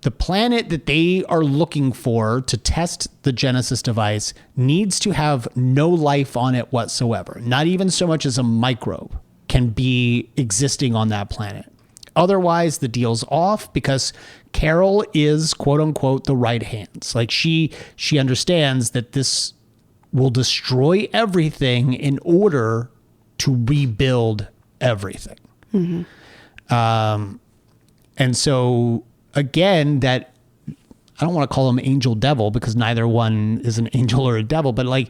the planet that they are looking for to test the Genesis device needs to have no life on it whatsoever. Not even so much as a microbe can be existing on that planet. Otherwise, the deal's off, because Carol is, quote unquote, the right hands. Like she understands that this will destroy everything in order to rebuild everything. Mm-hmm. And so again, that I don't want to call them angel devil, because neither one is an angel or a devil, but like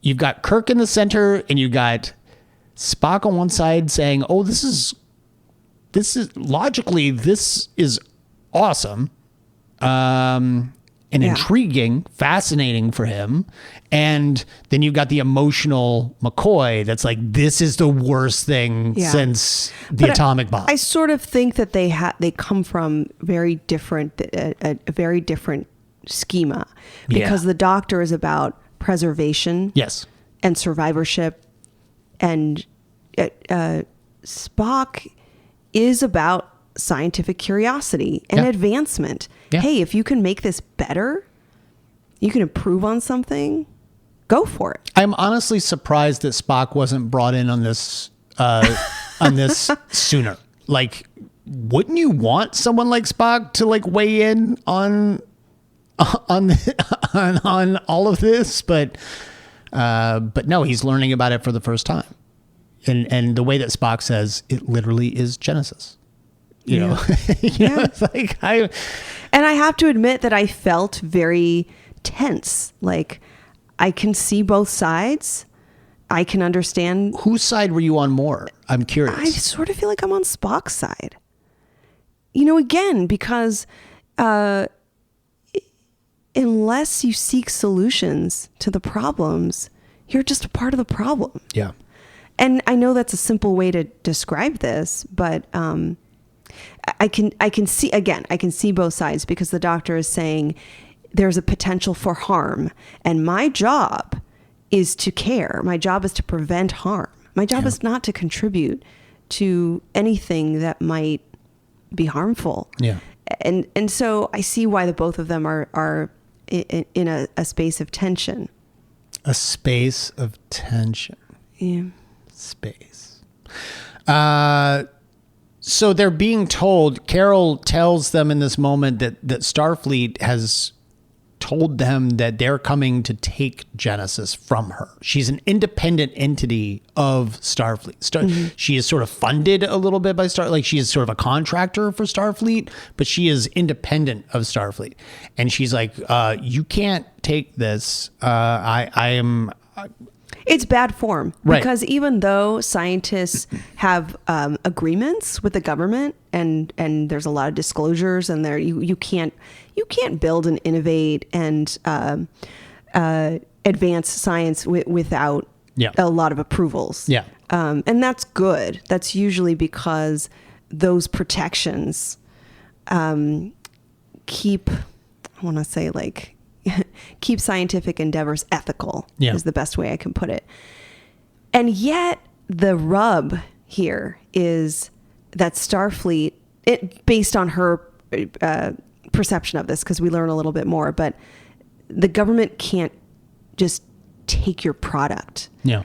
you've got Kirk in the center and you got Spock on one side saying, oh, this is logically, this is awesome. And intriguing, fascinating for him. And then you've got the emotional McCoy that's like, this is the worst thing since the atomic bomb. I sort of think that they come from very different, a very different schema, because the Doctor is about preservation, and survivorship, and Spock is about scientific curiosity and advancement. Hey, if you can make this better, you can improve on something, go for it. I'm honestly surprised that Spock wasn't brought in on this sooner. Like, wouldn't you want someone like Spock to like weigh in on all of this? But no, he's learning about it for the first time. And the way that Spock says it literally is Genesis. You know, it's like and I have to admit that I felt very tense. Like, I can see both sides. I can understand. Whose side were you on more? I'm curious. I sort of feel like I'm on Spock's side. Again, because unless you seek solutions to the problems, you're just a part of the problem. Yeah. And I know that's a simple way to describe this, but I can see both sides, because the Doctor is saying there's a potential for harm, and my job is to care. My job is to prevent harm. My job is not to contribute to anything that might be harmful. Yeah. And so I see why the both of them are in a space of tension. A space of tension. Yeah. Space. So they're being told, Carol tells them in this moment that Starfleet has told them that they're coming to take Genesis from her. She's an independent entity of Starfleet. She is sort of funded a little bit by Starfleet. Like, she is sort of a contractor for Starfleet, but she is independent of Starfleet. And she's like, you can't take this. It's bad form, because even though scientists have agreements with the government, and there's a lot of disclosures, and you can't build and innovate and advance science without a lot of approvals. Yeah, and that's good. That's usually because those protections keep, I want to say, like, keep scientific endeavors ethical, is the best way I can put it. And yet the rub here is that Starfleet, based on her perception of this, because we learn a little bit more, but the government can't just take your product. Yeah.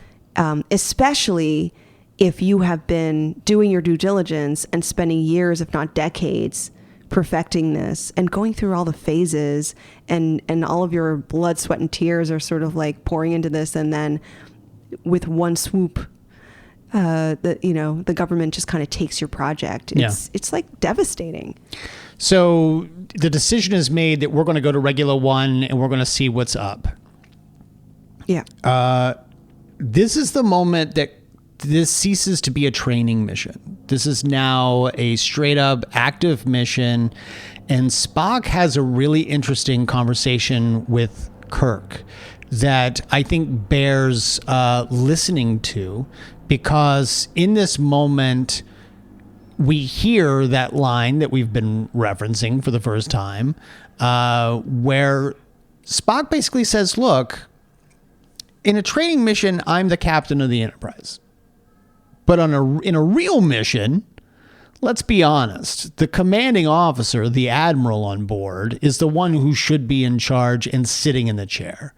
Especially if you have been doing your due diligence and spending years, if not decades, perfecting this and going through all the phases, and all of your blood, sweat, and tears are sort of like pouring into this, and then with one swoop, the government just kind of takes your project. It's like devastating. So the decision is made that we're going to go to Regular One and we're going to see what's up. Yeah. This is the moment that this ceases to be a training mission. This is now a straight up active mission. And Spock has a really interesting conversation with Kirk that I think bears listening to, because in this moment, we hear that line that we've been referencing for the first time, where Spock basically says, look, in a training mission, I'm the captain of the Enterprise. But in a real mission, let's be honest, the commanding officer, the admiral on board, is the one who should be in charge and sitting in the chair.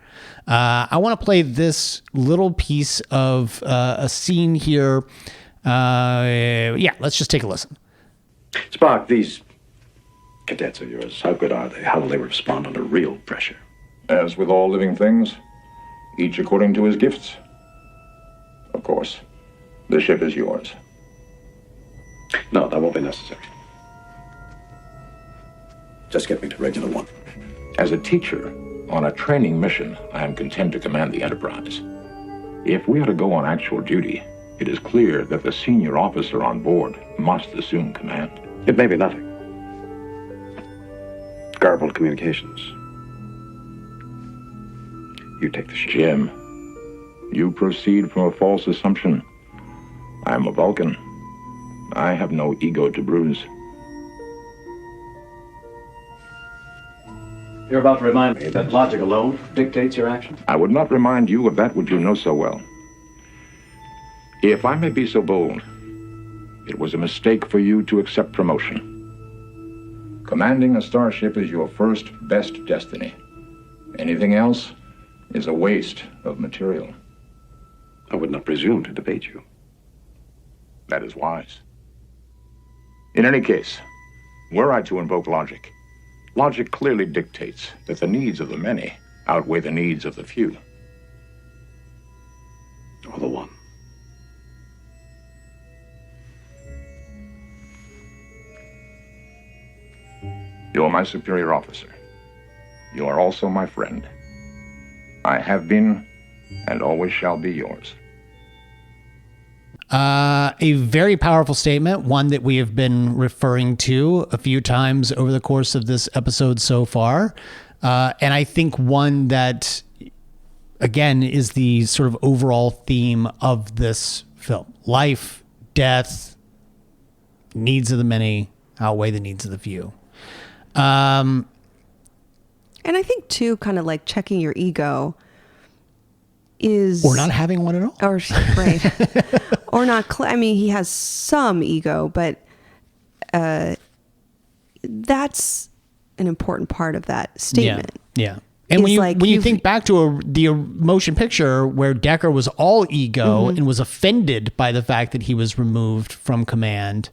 I want to play this little piece of a scene here. Let's just take a listen. Spock, these cadets of yours, how good are they? How will they respond under real pressure? As with all living things, each according to his gifts. Of course, the ship is yours. No, that won't be necessary. Just get me to regular one. As a teacher on a training mission, I am content to command the Enterprise. If we are to go on actual duty, it is clear that the senior officer on board must assume command. It may be nothing. Garbled communications. You take the ship. Jim, you proceed from a false assumption. I am a Vulcan. I have no ego to bruise. You're about to remind me that logic alone dictates your actions. I would not remind you of that which you know so well. If I may be so bold, it was a mistake for you to accept promotion. Commanding a starship is your first best destiny. Anything else is a waste of material. I would not presume to debate you. That is wise. In any case, were I to invoke logic, logic clearly dictates that the needs of the many outweigh the needs of the few. Or the one. You are my superior officer. You are also my friend. I have been and always shall be yours. A very powerful statement, one that we have been referring to a few times over the course of this episode so far. And I think one that, again, is the sort of overall theme of this film. Life, death, needs of the many outweigh the needs of the few. And I think, too, kind of like checking your ego is... Or not having one at all. Or, right. Or not... I mean, he has some ego, but that's an important part of that statement. Yeah. And when you think back to the motion picture where Decker was all ego and was offended by the fact that he was removed from command,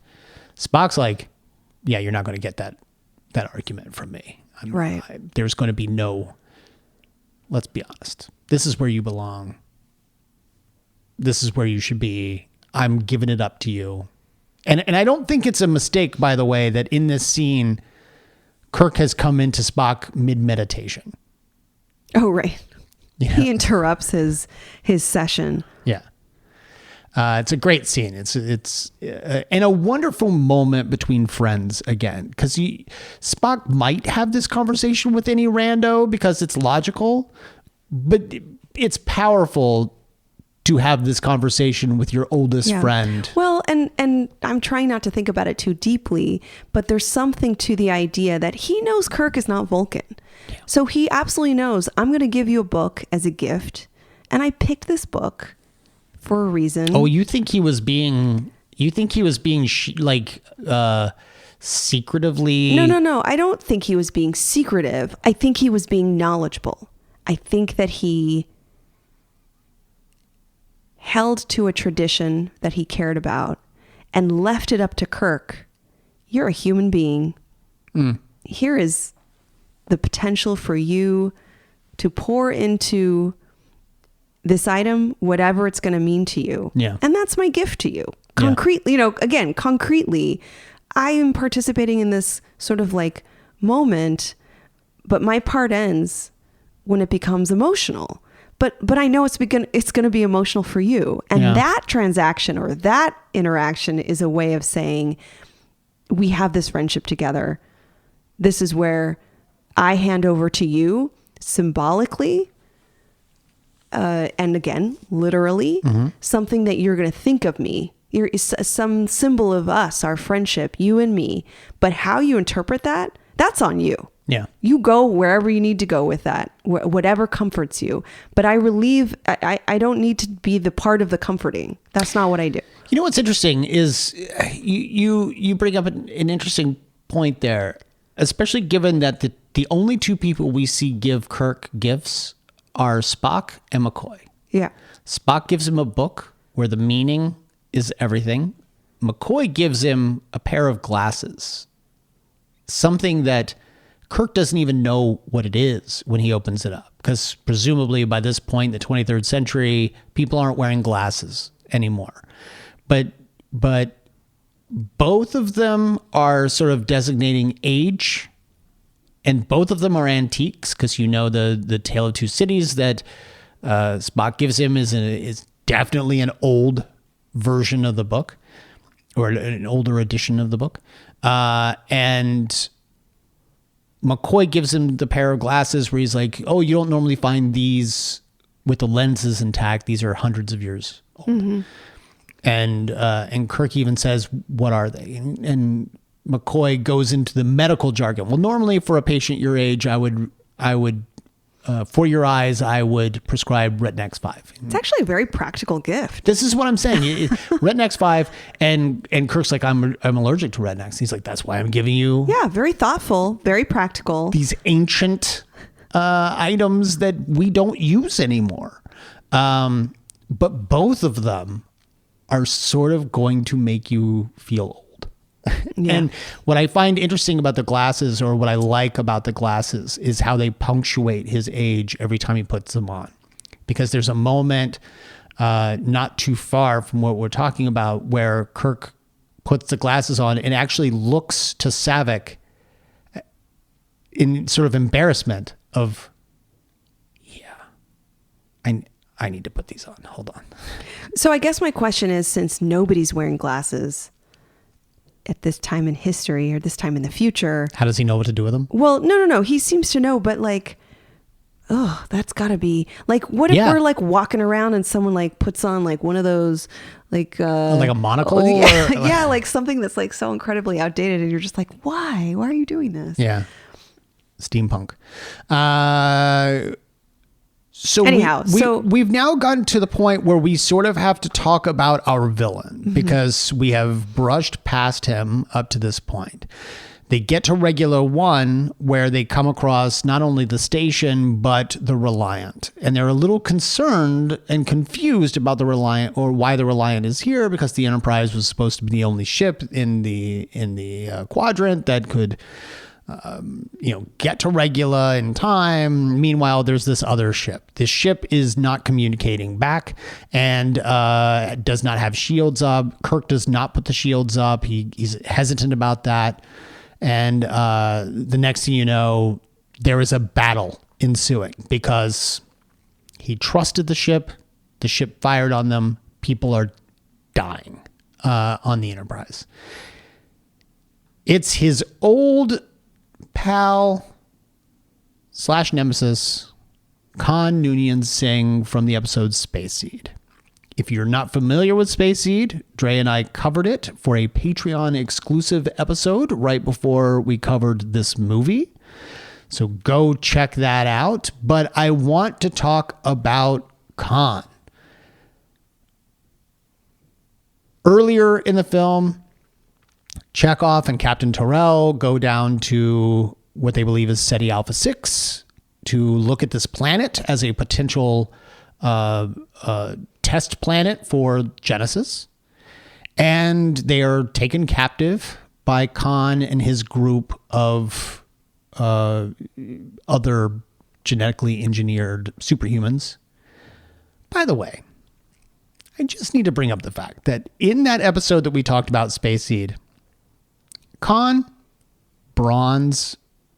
Spock's like, yeah, you're not going to get that argument from me. Right. There's going to be no, let's be honest. This is where you belong. This is where you should be. I'm giving it up to you. And I don't think it's a mistake, by the way, that in this scene, Kirk has come into Spock mid-meditation. Oh, right. Yeah. He interrupts his session. Yeah. It's a great scene. It's and a wonderful moment between friends again, because Spock might have this conversation with any rando because it's logical, but it's powerful to have this conversation with your oldest friend. Well, and I'm trying not to think about it too deeply, but there's something to the idea that he knows Kirk is not Vulcan. Yeah. So he absolutely knows, I'm going to give you a book as a gift, and I picked this book for a reason. Oh, you think he was being secretively? No. I don't think he was being secretive. I think he was being knowledgeable. I think that he held to a tradition that he cared about and left it up to Kirk. You're a human being. Here is the potential for you to pour into this item, whatever it's going to mean to you. Yeah. And that's my gift to you. Concretely, concretely, I am participating in this sort of like moment, but my part ends when it becomes emotional. But I know it's going to be emotional for you. And that transaction or that interaction is a way of saying, we have this friendship together. This is where I hand over to you symbolically, and again, literally, something that you're going to think of me. Is some symbol of us, our friendship, you and me. But how you interpret that, that's on you. Yeah. You go wherever you need to go with that, whatever comforts you. But I don't need to be the part of the comforting. That's not what I do. You know what's interesting is you bring up an interesting point there, especially given that the only two people we see give Kirk gifts are Spock and McCoy. Yeah. Spock gives him a book where the meaning is everything. McCoy gives him a pair of glasses, something that Kirk doesn't even know what it is when he opens it up, because presumably by this point in the 23rd century, people aren't wearing glasses anymore. But both of them are sort of designating age, and both of them are antiques, because the Tale of Two Cities that Spock gives him is definitely an old version of the book, or an older edition of the book. And McCoy gives him the pair of glasses where he's like, oh, you don't normally find these with the lenses intact. These are hundreds of years old. Mm-hmm. And Kirk even says, what are they? And McCoy goes into the medical jargon. Well, normally for a patient your age, I would for your eyes, I would prescribe Retin X5. It's actually a very practical gift. This is what I'm saying. Retin X5, and Kirk's like, I'm allergic to Retin X. He's like, that's why I'm giving you. Yeah, very thoughtful, very practical. These ancient items that we don't use anymore. But both of them are sort of going to make you feel old. Yeah. And what I find interesting about the glasses, or what I like about the glasses, is how they punctuate his age every time he puts them on. Because there's a moment not too far from what we're talking about where Kirk puts the glasses on and actually looks to Saavik in sort of embarrassment of, I need to put these on. Hold on. So I guess my question is, since nobody's wearing glasses at this time in history or this time in the future, how does he know what to do with them? Well, no. He seems to know, but like, oh, that's gotta be like, what if we're like walking around and someone like puts on like one of those, like a monocle? Yeah, like something that's like so incredibly outdated, and you're just like, why are you doing this? Yeah. Steampunk. So anyhow, we've now gotten to the point where we sort of have to talk about our villain, because we have brushed past him up to this point. They get to Regular One, where they come across not only the station, but the Reliant. And they're a little concerned and confused about the Reliant, or why the Reliant is here, because the Enterprise was supposed to be the only ship in the quadrant that could get to Regula in time. Meanwhile, there's this other ship. This ship is not communicating back and does not have shields up. Kirk does not put the shields up. He's hesitant about that. And the next thing you know, there is a battle ensuing because he trusted the ship. The ship fired on them. People are dying on the Enterprise. It's his old pal / nemesis, Khan Noonien Singh, from the episode Space Seed. If you're not familiar with Space Seed, Dre and I covered it for a Patreon exclusive episode right before we covered this movie. So go check that out. But I want to talk about Khan. Earlier in the film, Chekhov and Captain Terrell go down to what they believe is SETI Alpha 6 to look at this planet as a potential test planet for Genesis. And they are taken captive by Khan and his group of other genetically engineered superhumans. By the way, I just need to bring up the fact that in that episode that we talked about, Space Seed, Khan, bronze,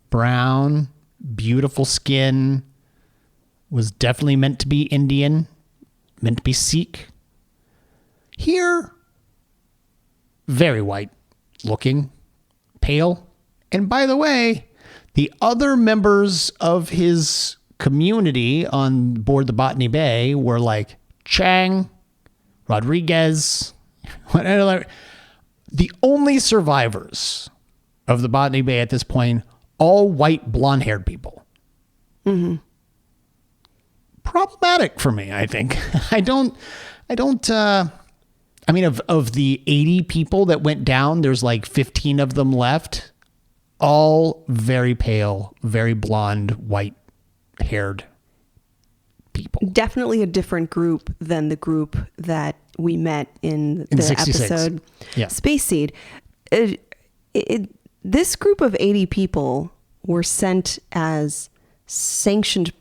brown, beautiful skin, was definitely meant to be Indian, meant to be Sikh. Here, very white looking, pale. And by the way, the other members of his community on board the Botany Bay were like Chang, Rodriguez, whatever. The only survivors of the Botany Bay at this point all white blonde-haired people. Mm-hmm. Problematic for me, I think. I mean, of the 80 people that went down, there's like 15 of them left, all very pale, very blonde, white-haired people. Definitely a different group than the group that we met in the 66. episode Yeah. Space Seed. This group of 80 people were sent as sanctioned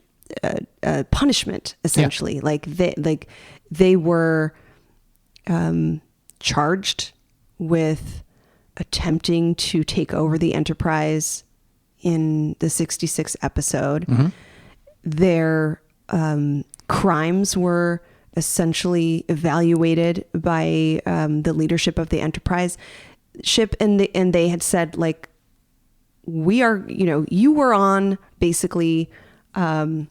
punishment, essentially. Yeah. They were charged with attempting to take over the Enterprise in the 66 episode. Mm-hmm. Their crimes were essentially evaluated by the leadership of the Enterprise ship, and they had said, like, we are, you were on basically, you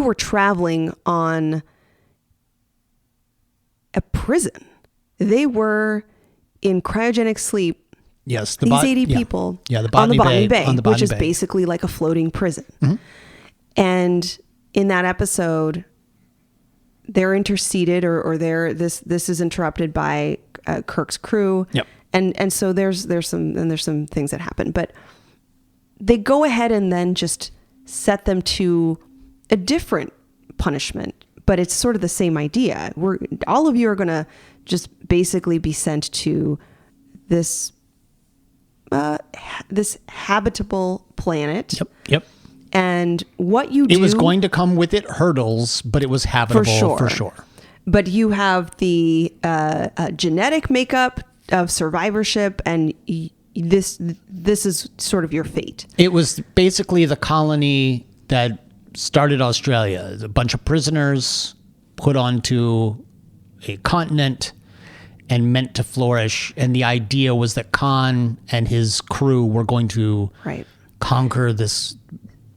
were traveling on a prison. They were in cryogenic sleep. Yes, these 80 people the on the Botany Bay, Botany which is Bay. basically like a floating prison. Mm-hmm. And in that episode, they're interceded, or this is interrupted by Kirk's crew. Yep. And so there's some things that happen, but they go ahead and then just set them to a different punishment, but it's sort of the same idea. All of you are going to just basically be sent to this habitable planet. Yep. And what you do... It was going to come with it hurdles, but it was habitable for sure. But you have the genetic makeup of survivorship, and this is sort of your fate. It was basically the colony that started Australia. A bunch of prisoners put onto a continent and meant to flourish. And the idea was that Khan and his crew were going to conquer this.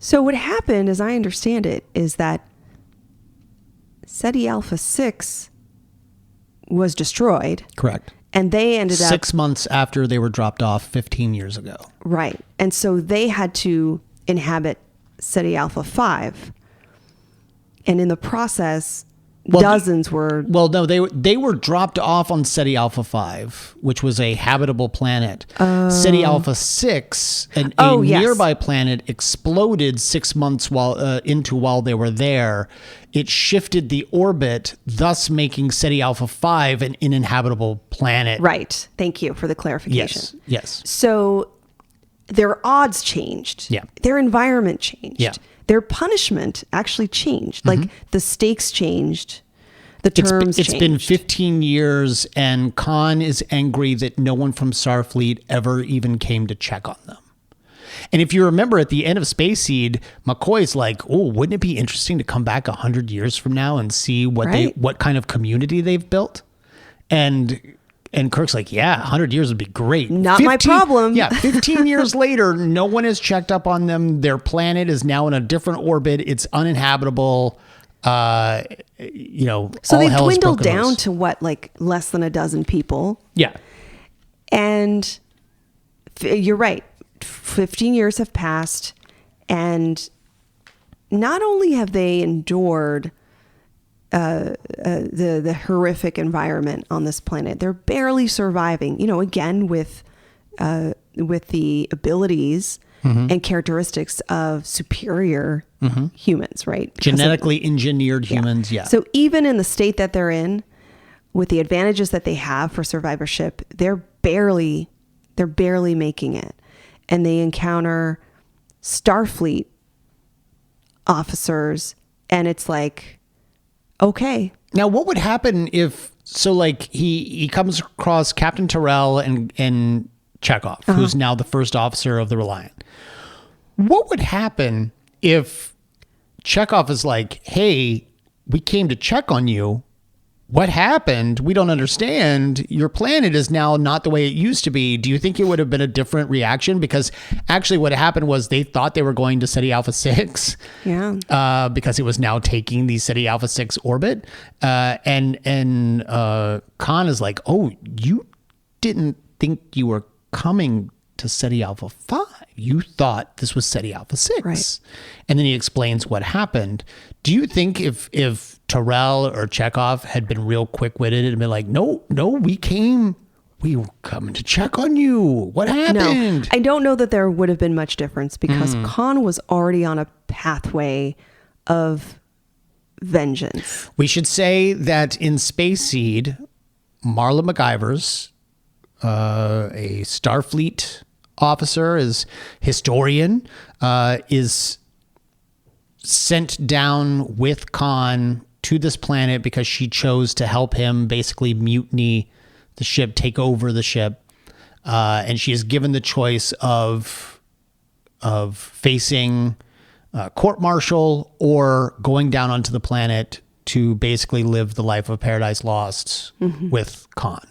So what happened, as I understand it, is that Ceti Alpha 6 was destroyed. Correct. And they ended up 6 months after they were dropped off 15 years ago. Right. And so they had to inhabit Ceti Alpha 5. And in the process, dozens were... Well, no, they were dropped off on Ceti Alpha 5, which was a habitable planet. Ceti Alpha 6, a nearby planet, exploded 6 months while they were there. It shifted the orbit, thus making Ceti Alpha 5 an uninhabitable planet. Right. Thank you for the clarification. Yes. So their odds changed. Yeah. Their environment changed. Yeah. Their punishment actually changed. Mm-hmm. Like the stakes changed. The terms changed. It's been 15 years, and Khan is angry that no one from Starfleet ever even came to check on them. And if you remember at the end of Space Seed, McCoy's like, oh, wouldn't it be interesting to come back 100 years from now and see what kind of community they've built? And Kirk's like, yeah, 100 years would be great. Not my problem. Yeah, 15 years later, no one has checked up on them. Their planet is now in a different orbit. It's uninhabitable. So they dwindled down to what, like less than a dozen people. Yeah. And you're right. 15 years have passed, and not only have they endured the horrific environment on this planet, they're barely surviving. Again with the abilities and characteristics of superior humans, right? Genetically engineered humans, yeah. So even in the state that they're in, with the advantages that they have for survivorship, they're barely making it. And they encounter Starfleet officers, and it's like, okay. Now, what would happen if, he comes across Captain Terrell and Chekhov, who's now the first officer of the Reliant. What would happen if Chekhov is like, hey, we came to check on you. What happened? We don't understand. Your planet is now not the way it used to be. Do you think it would have been a different reaction? Because actually what happened was they thought they were going to Ceti Alpha 6. Yeah. Because it was now taking the Ceti Alpha 6 orbit. And Khan is like, oh, you didn't think you were coming to SETI Alpha 5. You thought this was SETI Alpha 6. Right. And then he explains what happened. Do you think if Terrell or Chekhov had been real quick-witted and been like, no, we were coming to check on you. What happened? No, I don't know that there would have been much difference because Khan was already on a pathway of vengeance. We should say that in Space Seed, Marla MacGyver's a Starfleet officer, is historian, is sent down with Khan to this planet because she chose to help him basically mutiny the ship, take over the ship. And she is given the choice of facing court-martial or going down onto the planet to basically live the life of Paradise Lost with Khan.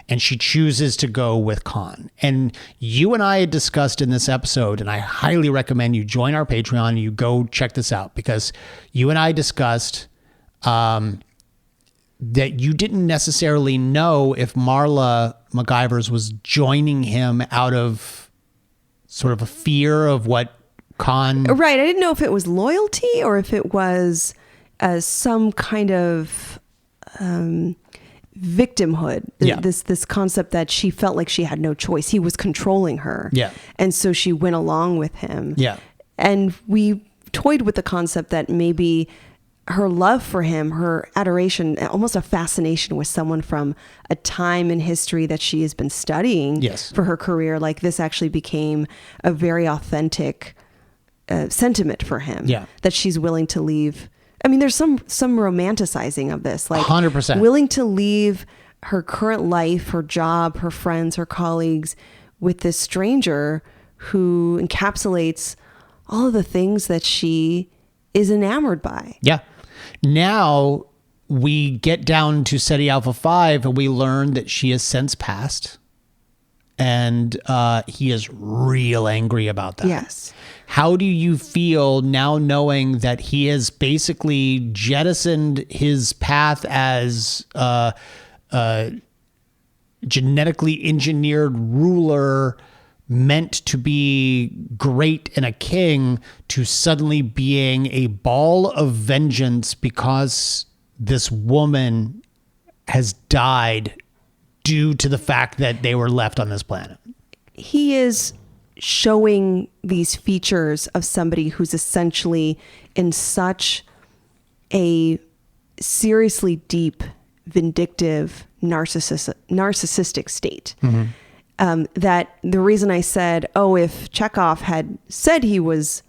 And she chooses to go with Khan. And you and I had discussed in this episode, and I highly recommend you join our Patreon and you go check this out, because you and I discussed that you didn't necessarily know if Marla MacGyver's was joining him out of sort of a fear of what Khan... Right. I didn't know if it was loyalty or if it was some kind of victimhood. Yeah. This concept that she felt like she had no choice. He was controlling her. Yeah. And so she went along with him. Yeah. And we toyed with the concept that maybe her love for him, her adoration, almost a fascination with someone from a time in history that she has been studying for her career. Like, this actually became a very authentic sentiment for him. Yeah. That she's willing to leave. I mean, there's some romanticizing of this, like 100%. willing to leave her current life, her job, her friends, her colleagues with this stranger who encapsulates all of the things that she is enamored by. Yeah. Now we get down to SETI Alpha 5 and we learn that she has since passed, and he is real angry about that. Yes. How do you feel now knowing that he has basically jettisoned his path as a genetically engineered ruler meant to be great and a king to suddenly being a ball of vengeance because this woman has died due to the fact that they were left on this planet? He is showing these features of somebody who's essentially in such a seriously deep, vindictive, narcissistic state. That the reason I said, if Chekhov had said he was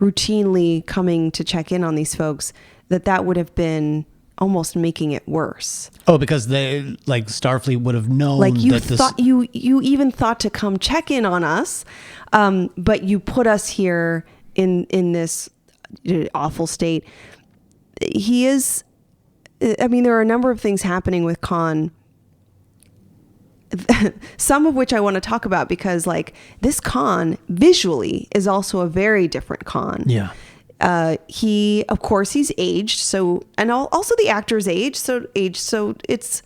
routinely coming to check in on these folks, that would have been almost making it worse. Because they, like, Starfleet would have known. Like, you that thought you even thought to come check in on us, but you put us here in this awful state. He is. I mean, there are a number of things happening with Khan. Some of which I want to talk about because, like, this Khan visually is also a very different Khan. Yeah. He, of course, he's aged. So, and also the actor's age. So it's.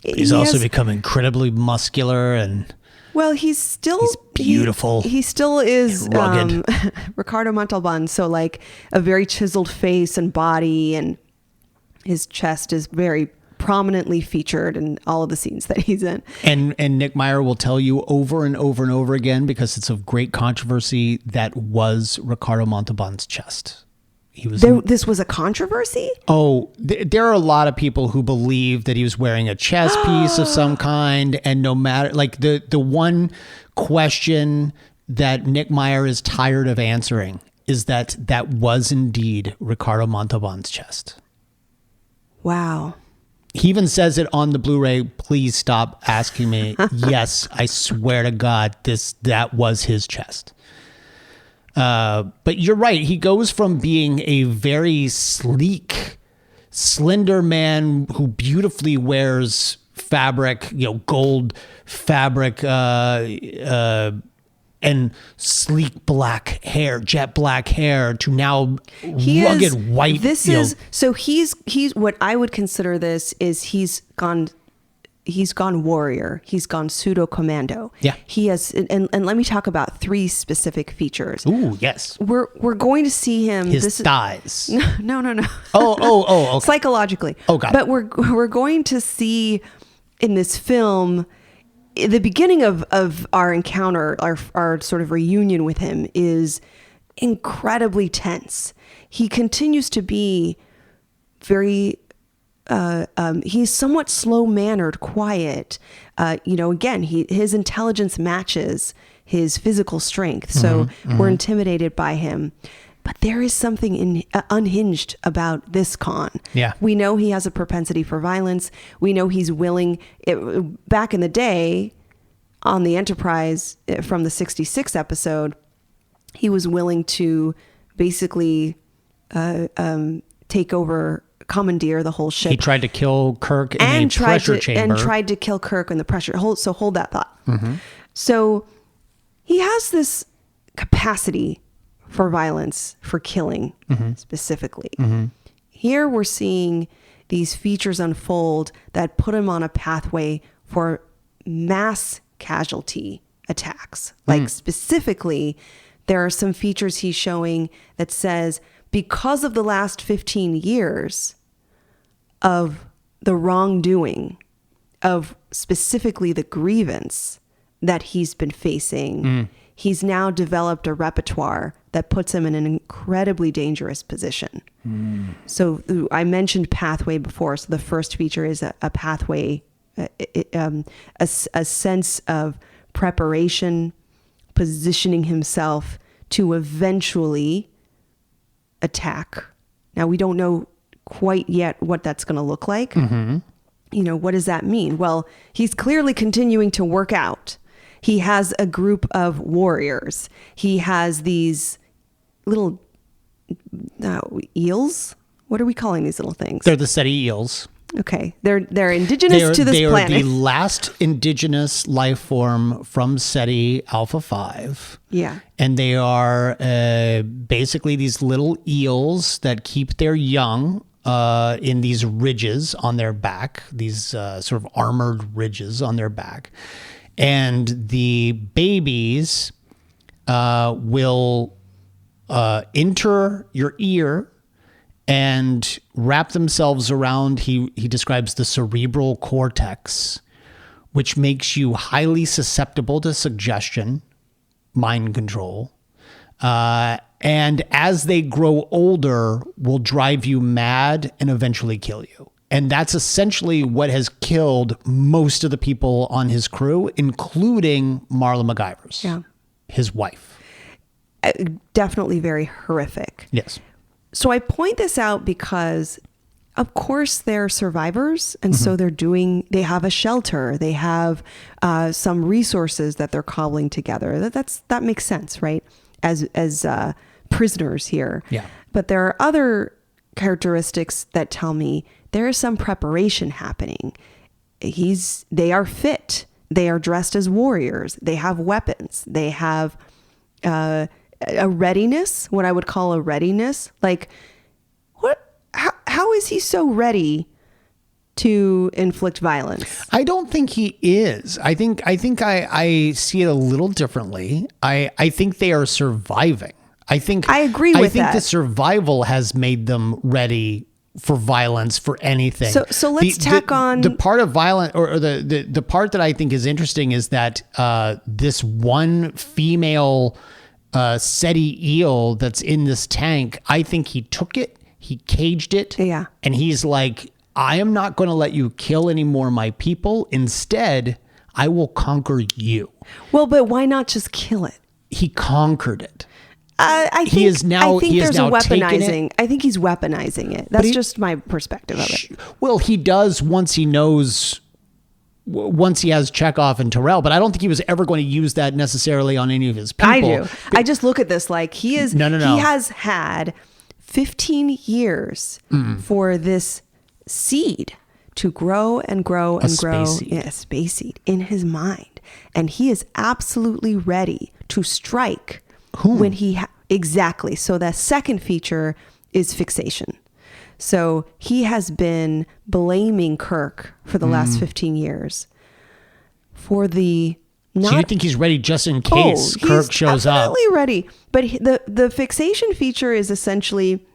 He's also become incredibly muscular and. Well, he's beautiful. He still is rugged. Ricardo Montalban. So, like, a very chiseled face and body, and his chest is very prominently featured in all of the scenes that he's in. And Nick Meyer will tell you over and over and over again, because it's of great controversy, that was Ricardo Montalban's chest. This was a controversy? There are a lot of people who believe that he was wearing a chest piece of some kind, and no matter, like, the one question that Nick Meyer is tired of answering is that was indeed Ricardo Montalban's chest. Wow. He even says it on the Blu-ray. Please stop asking me. Yes, I swear to God, that was his chest. But you're right. He goes from being a very sleek, slender man who beautifully wears fabric, gold fabric, and sleek black hair, jet black hair, to now rugged white. He's what I would consider this is he's gone he's gone warrior. He's gone pseudo commando. Yeah. He has, and let me talk about 3 specific features. Ooh, yes. We're going to see him. His thighs. No. Oh, okay. Psychologically. Oh, God. But we're going to see in this film, the beginning of our encounter, our sort of reunion with him is incredibly tense. He continues to be very, he's somewhat slow-mannered, quiet. Again, his intelligence matches his physical strength. So we're intimidated by him. But there is something unhinged about this Khan. Yeah. We know he has a propensity for violence. We know he's willing. Back in the day, on the Enterprise, from the 66 episode, he was willing to basically take over, commandeer the whole ship. He tried to kill Kirk in a pressure chamber. And tried to kill Kirk in the pressure. Hold that thought. So he has this capacity for violence, for killing specifically. Here we're seeing these features unfold that put him on a pathway for mass casualty attacks. Like specifically, there are some features he's showing that says, because of the last 15 years of the wrongdoing, of specifically the grievance that he's been facing, he's now developed a repertoire that puts him in an incredibly dangerous position. So I mentioned pathway before. So the first feature is a pathway, a sense of preparation, positioning himself to eventually attack. Now, we don't know quite yet what that's going to look like. What does that mean? Well, he's clearly continuing to work out. He has a group of warriors. He has these little eels. What are we calling these little things? They're the SETI eels. Okay. They're indigenous to this planet. They are the last indigenous life form from SETI Alpha 5. Yeah. And they are basically these little eels that keep their young in these ridges on their back, these sort of armored ridges on their back. And the babies will enter your ear and wrap themselves around, he describes the cerebral cortex, which makes you highly susceptible to suggestion, mind control. And as they grow older, will drive you mad and eventually kill you. And that's essentially what has killed most of the people on his crew, including Marla MacGyver's, his wife. Definitely very horrific. Yes. So I point this out because, of course, they're survivors. And so they have a shelter. They have some resources that they're cobbling together. That makes sense, right? As prisoners here. Yeah. But there are other characteristics that tell me there is some preparation happening. They are fit. They are dressed as warriors. They have weapons. They have a readiness, what I would call a readiness. Like, how is he so ready to inflict violence? I don't think he is. I think I see it a little differently. I think they are surviving. I agree with that. I think the survival has made them ready for violence, for anything. So let's tack on the part of violent, or the part that I think is interesting is that this one female SETI eel that's in this tank, I think he took it, he caged it, and he's like, I am not going to let you kill any more of my people. Instead, I will conquer you. Well, but why not just kill it? He conquered it. I think there's a weaponizing. I think he's weaponizing it. That's just my perspective of it. Well, he does once he has Chekhov and Terrell, but I don't think he was ever going to use that necessarily on any of his people. I do. I just look at this like he is. No. He has had 15 years for this seed to grow and grow and grow. A space seed in his mind, and he is absolutely ready to strike when he exactly. So the second feature is fixation. So he has been blaming Kirk for the last 15 years for the not. So you think he's ready just in case Kirk shows up? Definitely ready. But the fixation feature is essentially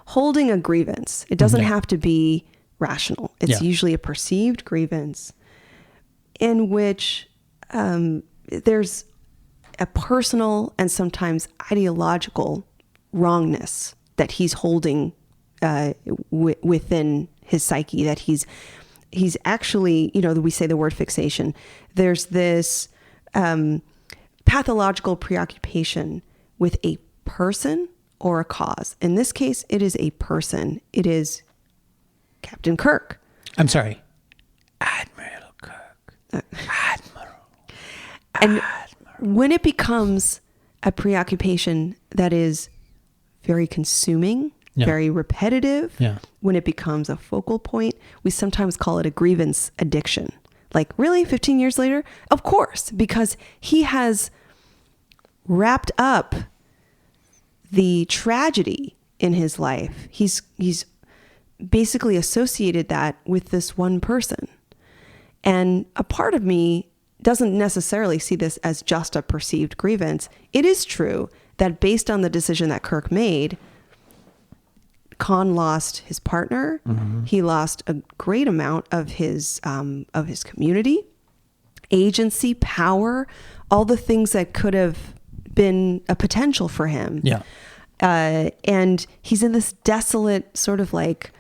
holding a grievance. It doesn't have to be rational. It's usually a perceived grievance in which there's a personal and sometimes ideological wrongness that he's holding within his psyche, that he's actually, we say the word fixation. There's this pathological preoccupation with a person or a cause. In this case, it is a person. It is Captain Kirk. I'm sorry. Admiral Kirk. Admiral. And when it becomes a preoccupation that is very consuming, very repetitive, when it becomes a focal point, we sometimes call it a grievance addiction. Like, really? 15 years later? Of course, because he has wrapped up the tragedy in his life. He's basically associated that with this one person. And a part of me doesn't necessarily see this as just a perceived grievance. It is true that based on the decision that Kirk made, Khan lost his partner. He lost a great amount of his community, agency, power, all the things that could have been a potential for him. And he's in this desolate sort of like,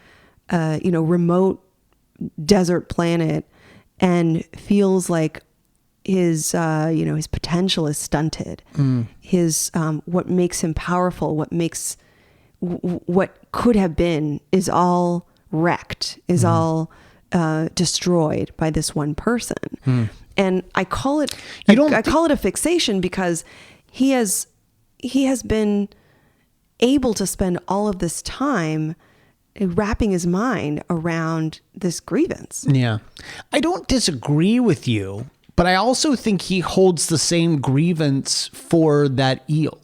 remote desert planet, and feels like his potential is stunted. His what makes him powerful, what could have been, is all wrecked, is all destroyed by this one person. And I call it a fixation because he has been able to spend all of this time wrapping his mind around this grievance. Yeah. I don't disagree with you, but I also think he holds the same grievance for that eel.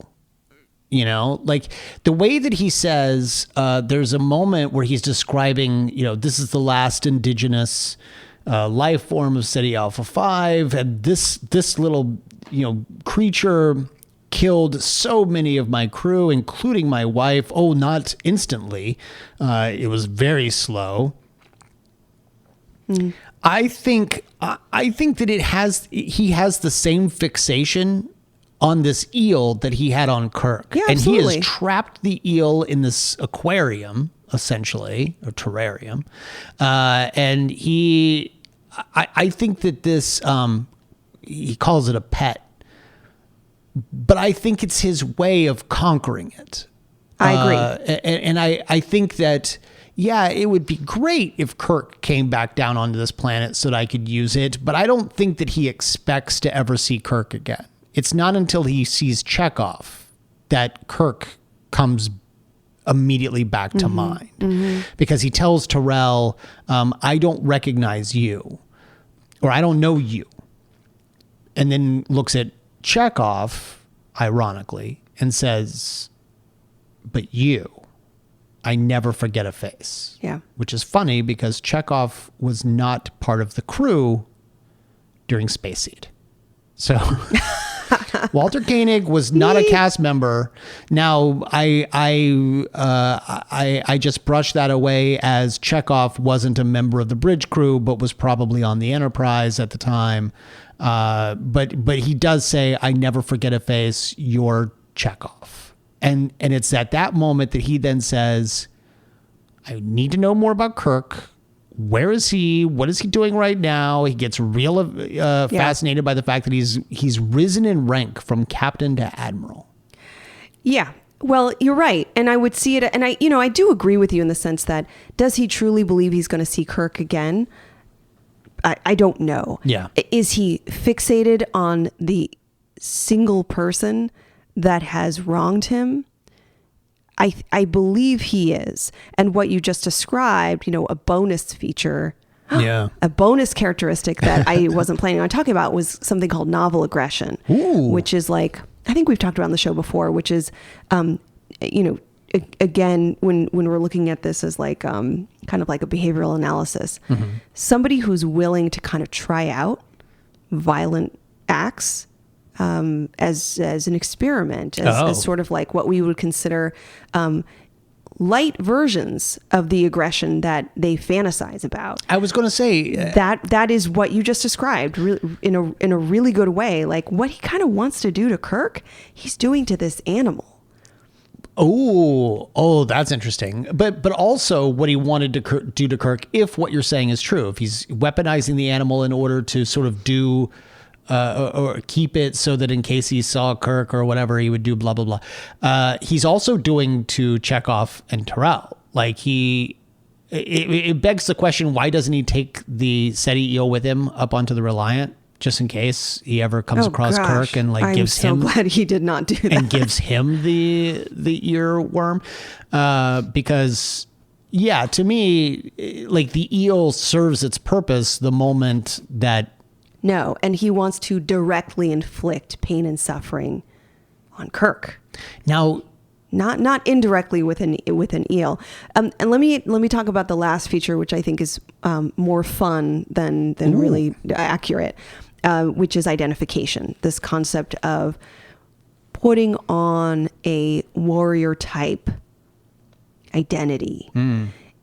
Like the way that he says, there's a moment where he's describing, this is the last indigenous life form of SETI Alpha 5, and this little, creature killed so many of my crew, including my wife. Oh, not instantly. It was very slow. I think that he has the same fixation on this eel that he had on Kirk. Yeah, and absolutely. he has trapped the eel in this aquarium, essentially, or terrarium. And I think that this, he calls it a pet, but I think it's his way of conquering it. I agree. And I think that, it would be great if Kirk came back down onto this planet so that I could use it, but I don't think that he expects to ever see Kirk again. It's not until he sees Chekhov that Kirk comes immediately back to mind, because he tells Terrell, I don't recognize you, or I don't know you. And then looks at Chekhov, ironically, and says, but you, I never forget a face. Yeah. Which is funny because Chekhov was not part of the crew during Space Seed. So Walter Koenig was not a cast member. Now, I just brushed that away as Chekhov wasn't a member of the bridge crew, but was probably on the Enterprise at the time. But he does say, I never forget a face, you're Chekhov. And it's at that moment that he then says, I need to know more about Kirk. Where is he? What is he doing right now? He gets real fascinated by the fact that he's risen in rank from captain to admiral. Yeah. Well, you're right. And I would see it. And I do agree with you in the sense that, does he truly believe he's going to see Kirk again? I don't know. Yeah. Is he fixated on the single person that has wronged him? I believe he is. And what you just described, a bonus feature, a bonus characteristic that I wasn't planning on talking about was something called novel aggression, which is like, I think we've talked about on the show before, which is, again, when we're looking at this as like kind of like a behavioral analysis, somebody who's willing to kind of try out violent acts as an experiment, as sort of like what we would consider light versions of the aggression that they fantasize about. I was going to say that is what you just described in a really good way. Like what he kind of wants to do to Kirk, he's doing to this animal. Oh, that's interesting. But also what he wanted to do to Kirk, if what you're saying is true, if he's weaponizing the animal in order to sort of do or keep it so that in case he saw Kirk or whatever, he would do blah, blah, blah. He's also doing to Chekhov and Terrell. Like it begs the question, why doesn't he take the SETI eel with him up onto the Reliant, just in case he ever comes across Kirk and like gives him. I'm so glad he did not do that. And gives him the earworm. Because yeah, to me, like the eel serves its purpose the moment that. No, and he wants to directly inflict pain and suffering on Kirk. Now, not indirectly with an eel. And let me talk about the last feature, which I think is more fun than really accurate, which is identification. This concept of putting on a warrior type identity,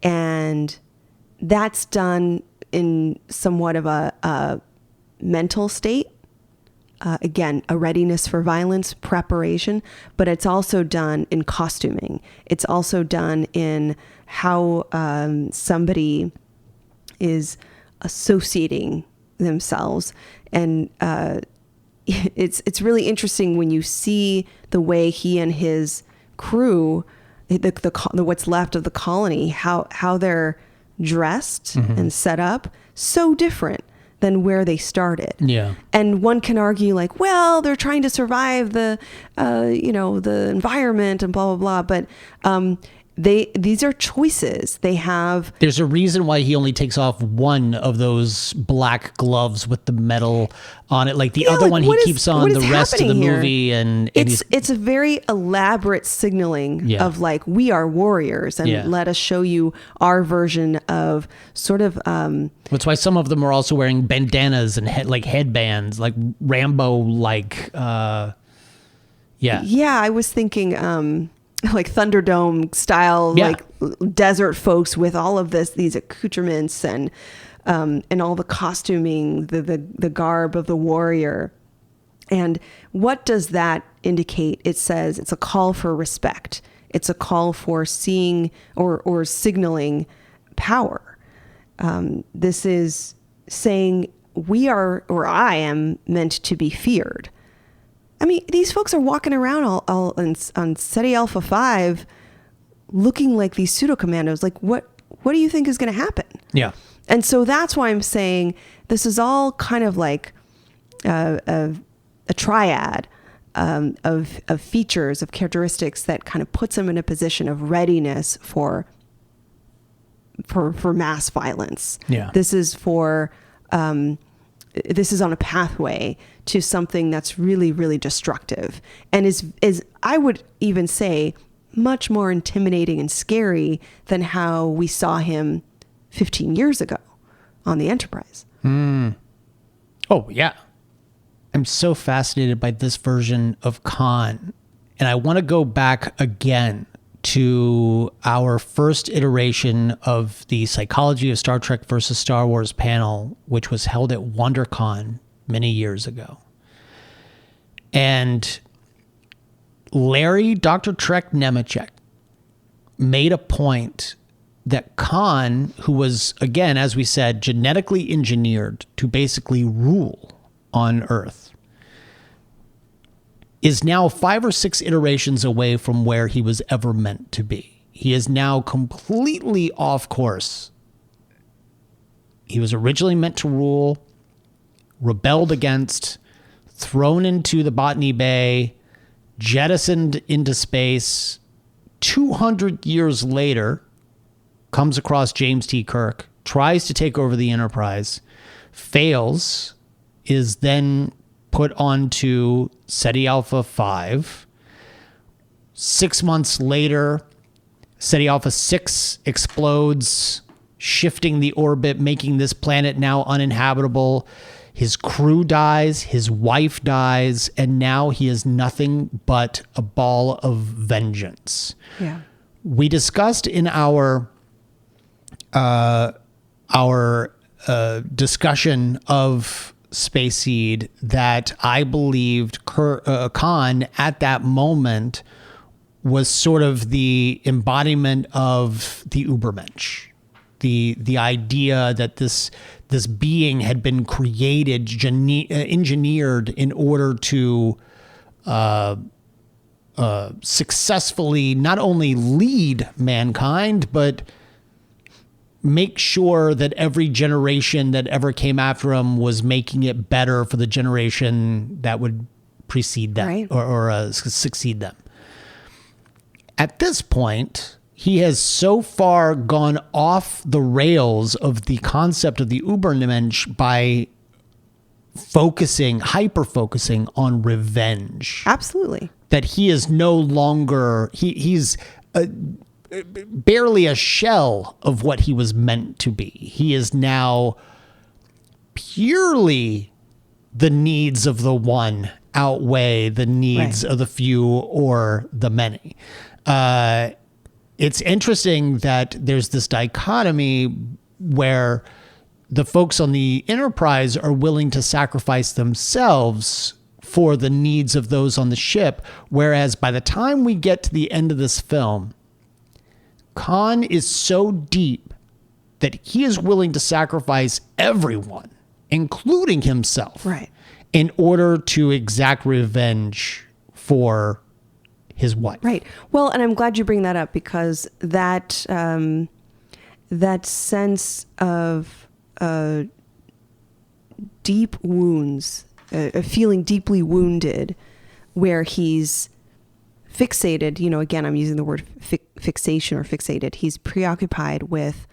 and that's done in somewhat of a mental state. Again, a readiness for violence, preparation, but it's also done in costuming. It's also done in how somebody is associating themselves. And it's really interesting when you see the way he and his crew, the what's left of the colony, how they're dressed and set up, so different than where they started. Yeah. And one can argue like, well, they're trying to survive the environment and blah, blah, blah. But these are choices they have. There's a reason why he only takes off one of those black gloves with the metal on it. Like the other one he keeps on the rest of the movie. And it's a very elaborate signaling of like, we are warriors and let us show you our version of sort of. That's why some of them are also wearing bandanas and headbands, like Rambo, Yeah, I was thinking, like Thunderdome style, like desert folks with all of these accoutrements and all the costuming, the garb of the warrior. And what does that indicate? It says it's a call for respect. It's a call for seeing or signaling power. This is saying we are, or I am meant to be feared. I mean, these folks are walking around all on SETI Alpha 5 looking like these pseudo-commandos. Like, what do you think is going to happen? Yeah. And so that's why I'm saying this is all kind of like a triad of features, of characteristics that kind of puts them in a position of readiness for mass violence. Yeah. This is this is on a pathway to something that's really, really destructive and is I would even say much more intimidating and scary than how we saw him 15 years ago on the Enterprise. Oh, yeah. I'm so fascinated by this version of Khan. And I want to go back again to our first iteration of the Psychology of Star Trek versus Star Wars panel, which was held at WonderCon many years ago. And Larry, Dr. Trek Nemechek, made a point that Khan, who was, again, as we said, genetically engineered to basically rule on Earth, is now 5 or 6 iterations away from where he was ever meant to be. He is now completely off course. He was originally meant to rule, rebelled against, thrown into the Botany Bay, jettisoned into space. 200 years later, comes across James T. Kirk, tries to take over the Enterprise, fails, is then put onto SETI Alpha 5. 6 months later, Ceti Alpha 6 explodes, shifting the orbit, making this planet now uninhabitable. His crew dies, his wife dies, and now he is nothing but a ball of vengeance. Yeah. We discussed in our discussion of Space Seed that I believed Khan at that moment was sort of the embodiment of the Ubermensch. The idea that this being had been created, engineered in order to successfully not only lead mankind, but make sure that every generation that ever came after him was making it better for the generation that would precede them, right, or succeed them. At this point, he has so far gone off the rails of the concept of the Ubermensch by hyper-focusing on revenge. Absolutely. That he is no longer, he's barely a shell of what he was meant to be. He is now purely the needs of the one outweigh the needs of the few or the many. It's interesting that there's this dichotomy where the folks on the Enterprise are willing to sacrifice themselves for the needs of those on the ship, whereas by the time we get to the end of this film, Khan is so deep that he is willing to sacrifice everyone, including himself, in order to exact revenge for his wife. Right. Well, and I'm glad you bring that up, because that that sense of deep wounds, feeling deeply wounded, where he's fixated, again, I'm using the word fixation or fixated. He's preoccupied with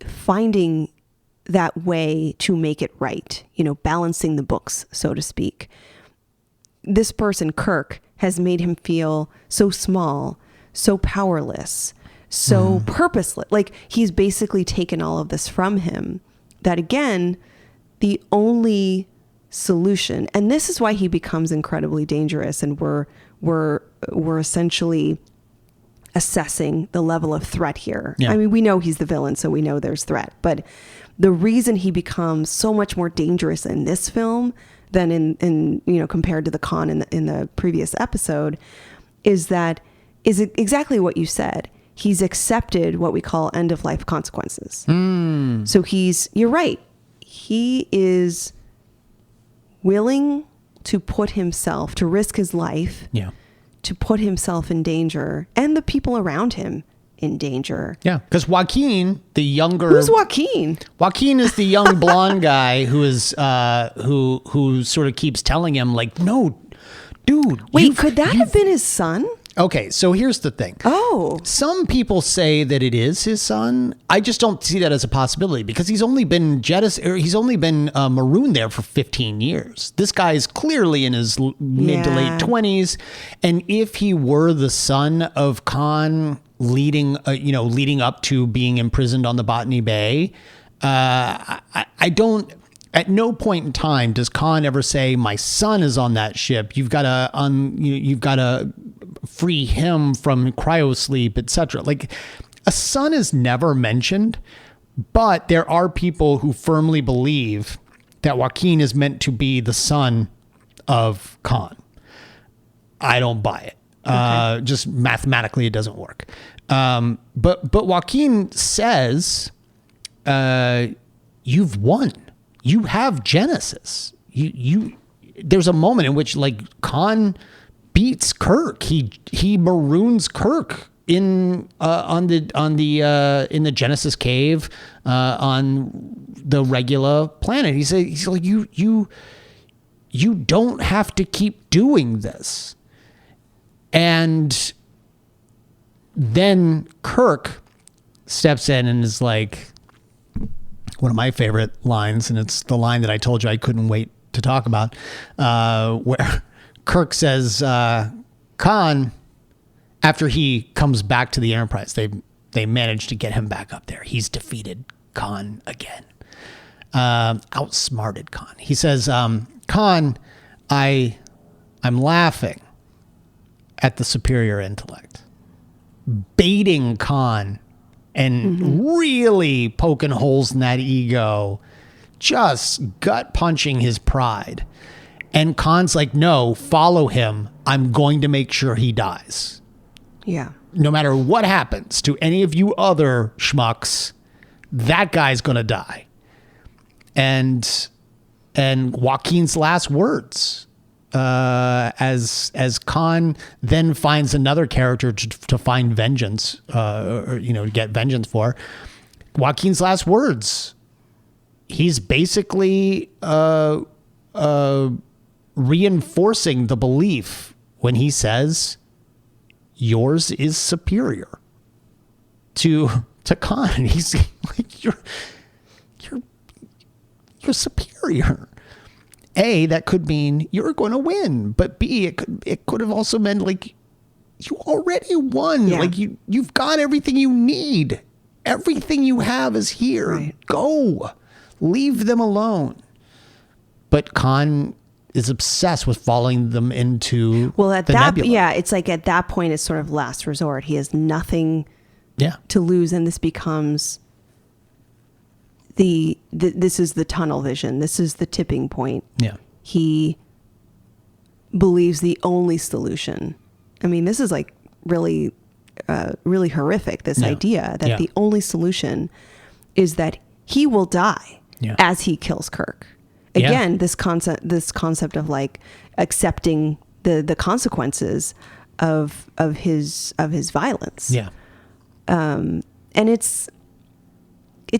finding that way to make it right, balancing the books, so to speak. This person, Kirk, has made him feel so small, so powerless, so purposeless. Like, he's basically taken all of this from him. That, again, the only solution, and this is why he becomes incredibly dangerous, and we're essentially assessing the level of threat here. Yeah. I mean, we know he's the villain, so we know there's threat, but the reason he becomes so much more dangerous in this film than in compared to the Khan in the previous episode is exactly what you said. He's accepted what we call end of life consequences. So you're right. He is willing to risk his life, to put himself in danger and the people around him in danger. Yeah, because Joaquin, the younger... Who's Joaquin? Joaquin is the young blonde guy who is who sort of keeps telling him, like, no, dude. Wait, could that have been his son? Okay, so here's the thing. Oh. Some people say that it is his son. I just don't see that as a possibility, because he's only been marooned there for 15 years. This guy is clearly in his mid to late 20s. And if he were the son of Khan leading up to being imprisoned on the Botany Bay, I don't... At no point in time does Khan ever say, "My son is on that ship. You've got to free him from cryosleep, etc." Like, a son is never mentioned, but there are people who firmly believe that Joaquin is meant to be the son of Khan. I don't buy it. Okay. Just mathematically, it doesn't work. But Joaquin says, "You've won. You have Genesis. There's a moment in which, like, Khan beats Kirk. He maroons Kirk in the Genesis cave on the Regula planet. He's like, you don't have to keep doing this." And then Kirk steps in and is like, one of my favorite lines, and it's the line that I told you I couldn't wait to talk about, where Kirk says, "Khan, after he comes back to the Enterprise, they manage to get him back up there. He's defeated Khan again. Outsmarted Khan. He says, Khan, I'm laughing at the superior intellect. Baiting Khan and really poking holes in that ego, just gut punching his pride. And Khan's like, no, follow him. I'm going to make sure he dies. Yeah. No matter what happens to any of you other schmucks, that guy's going to die. And Joaquin's last words, as Khan then finds another character to find vengeance, or get vengeance for. Joaquin's last words, he's basically reinforcing the belief when he says, yours is superior to Khan. He's like, you're superior. A, that could mean you're going to win, but B, it could have also meant like you already won. Yeah. Like you've got everything you need. Everything you have is here. Right. Go. Leave them alone. But Khan is obsessed with following them into Well, the nebula. yeah, it's like at that point, it's sort of last resort. He has nothing to lose, and this becomes this is the tunnel vision. This is the tipping point. Yeah. He believes the only solution. I mean, this is like really, really horrific. This idea that the only solution is that he will die as he kills Kirk. Again, this concept of like accepting the consequences of his violence. Yeah. And it's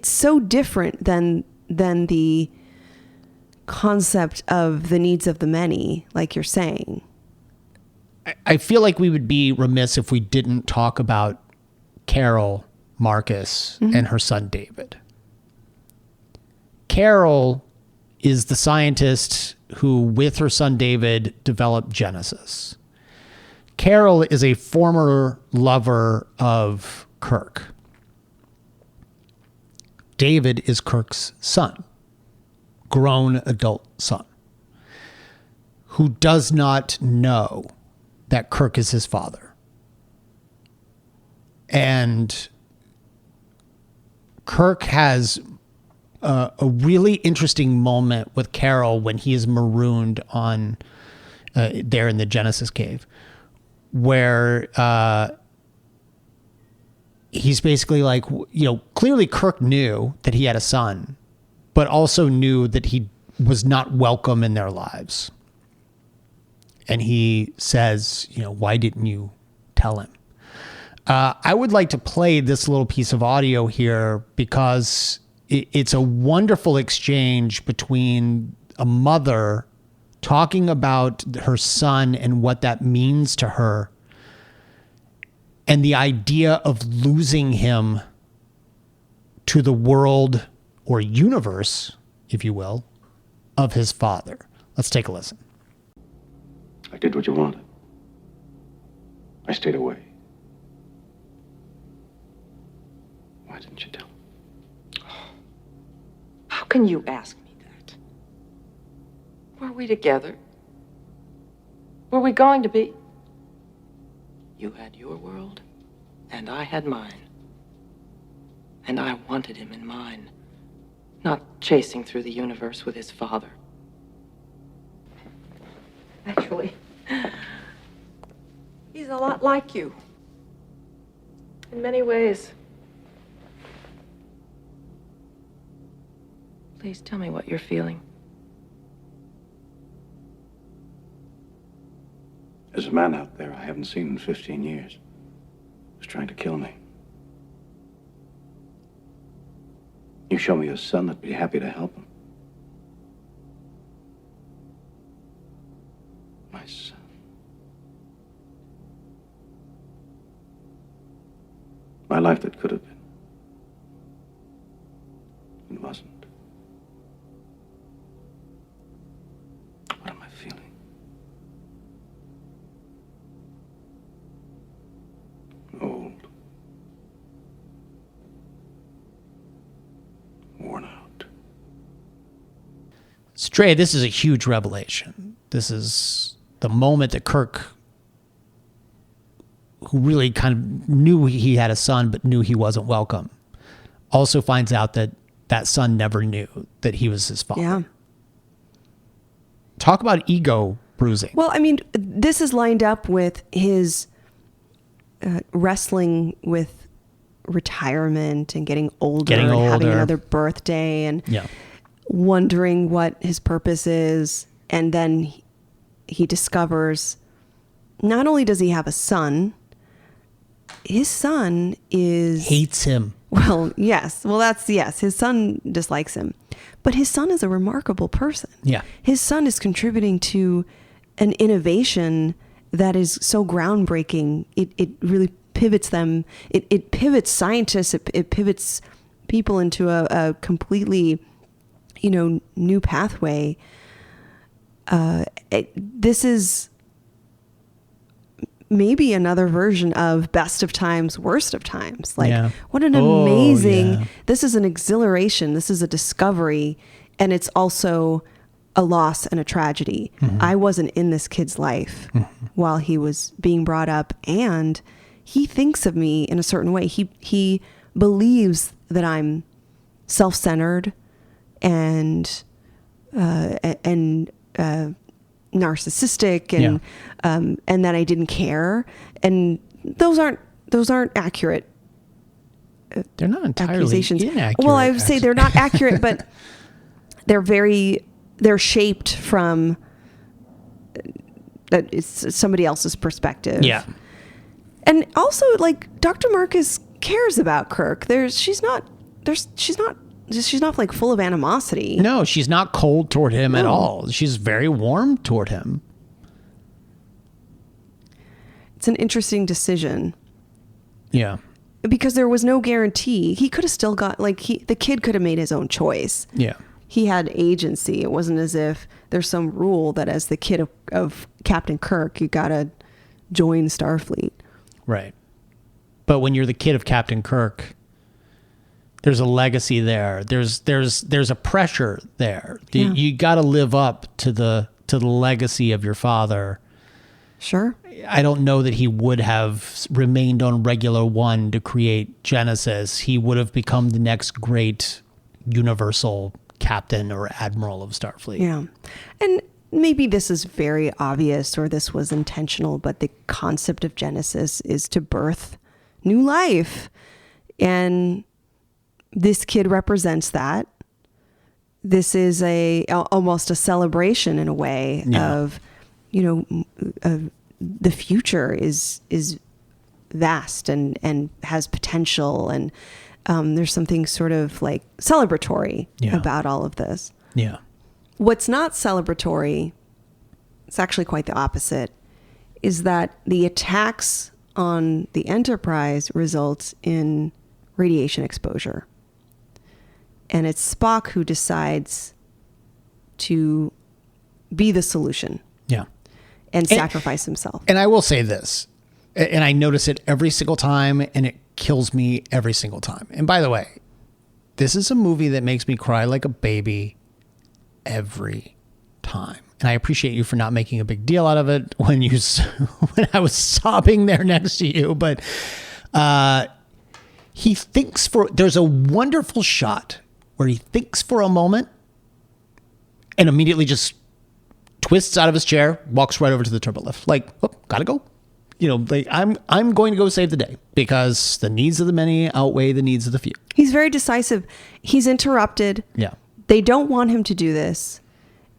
so different than the concept of the needs of the many, like you're saying. I feel like we would be remiss if we didn't talk about Carol Marcus and her son David. Carol is the scientist who, with her son David, developed Genesis. Carol is a former lover of Kirk. David is Kirk's son, grown adult son, who does not know that Kirk is his father. And Kirk has a really interesting moment with Carol when he is marooned on there in the Genesis cave, where he's basically like, clearly Kirk knew that he had a son, but also knew that he was not welcome in their lives. And he says, why didn't you tell him? I would like to play this little piece of audio here because it's a wonderful exchange between a mother talking about her son and what that means to her, and the idea of losing him to the world or universe, if you will, of his father. Let's take a listen. I did what you wanted. I stayed away. Why didn't you tell me? How can you ask me that? Were we together? Were we going to be? You had your world, and I had mine. And I wanted him in mine, not chasing through the universe with his father. Actually, he's a lot like you. In many ways. Please tell me what you're feeling. There's a man out there I haven't seen in 15 years who's trying to kill me. You show me a son, I'd be happy to help him. My son. My life that could have been. It wasn't. What am I feeling? Stray, this is a huge revelation. This is the moment that Kirk, who really kind of knew he had a son but knew he wasn't welcome, also finds out that that son never knew that he was his father. Yeah. Talk about ego bruising. Well, I mean, this is lined up with his wrestling with retirement and getting older and having another birthday and wondering what his purpose is. And then he discovers not only does he have a son, his son hates him. Well, yes. Well, his son dislikes him. But his son is a remarkable person. Yeah. His son is contributing to an innovation that is so groundbreaking. It really pivots them. It pivots scientists. It pivots people into a completely, new pathway. This is maybe another version of best of times, worst of times. Like, what an amazing, this is an exhilaration. This is a discovery. And it's also a loss and a tragedy. Mm-hmm. I wasn't in this kid's life while he was being brought up. And he thinks of me in a certain way. He believes that I'm self-centered and narcissistic and that I didn't care, and those aren't accurate. They're not entirely accusations. Inaccurate. Well, I would say they're not accurate, but they're shaped from it's somebody else's perspective. Yeah, and also like Dr. Marcus cares about Kirk. She's not like full of animosity. No, she's not cold toward him at all. She's very warm toward him. It's an interesting decision. Yeah. Because there was no guarantee. He could have still got, the kid could have made his own choice. Yeah. He had agency. It wasn't as if there's some rule that as the kid of Captain Kirk, you got to join Starfleet. Right. But when you're the kid of Captain Kirk, there's a legacy there. There's a pressure there. Yeah. You got to live up to the legacy of your father. Sure. I don't know that he would have remained on Regular One to create Genesis. He would have become the next great universal captain or admiral of Starfleet. Yeah. And maybe this is very obvious or this was intentional, but the concept of Genesis is to birth new life. And this kid represents that. This is almost a celebration in a way of, the future is vast and has potential, and there's something sort of like celebratory about all of this. Yeah. What's not celebratory, it's actually quite the opposite, is that the attacks on the Enterprise results in radiation exposure. And it's Spock who decides to be the solution. Yeah. And sacrifice himself. And I will say this, and I notice it every single time, and it kills me every single time. And by the way, this is a movie that makes me cry like a baby every time. And I appreciate you for not making a big deal out of it when I was sobbing there next to you. But he thinks there's a wonderful shot where he thinks for a moment and immediately just twists out of his chair, walks right over to the turbo lift. Like, oh, gotta go. I'm going to go save the day because the needs of the many outweigh the needs of the few. He's very decisive. He's interrupted. Yeah. They don't want him to do this.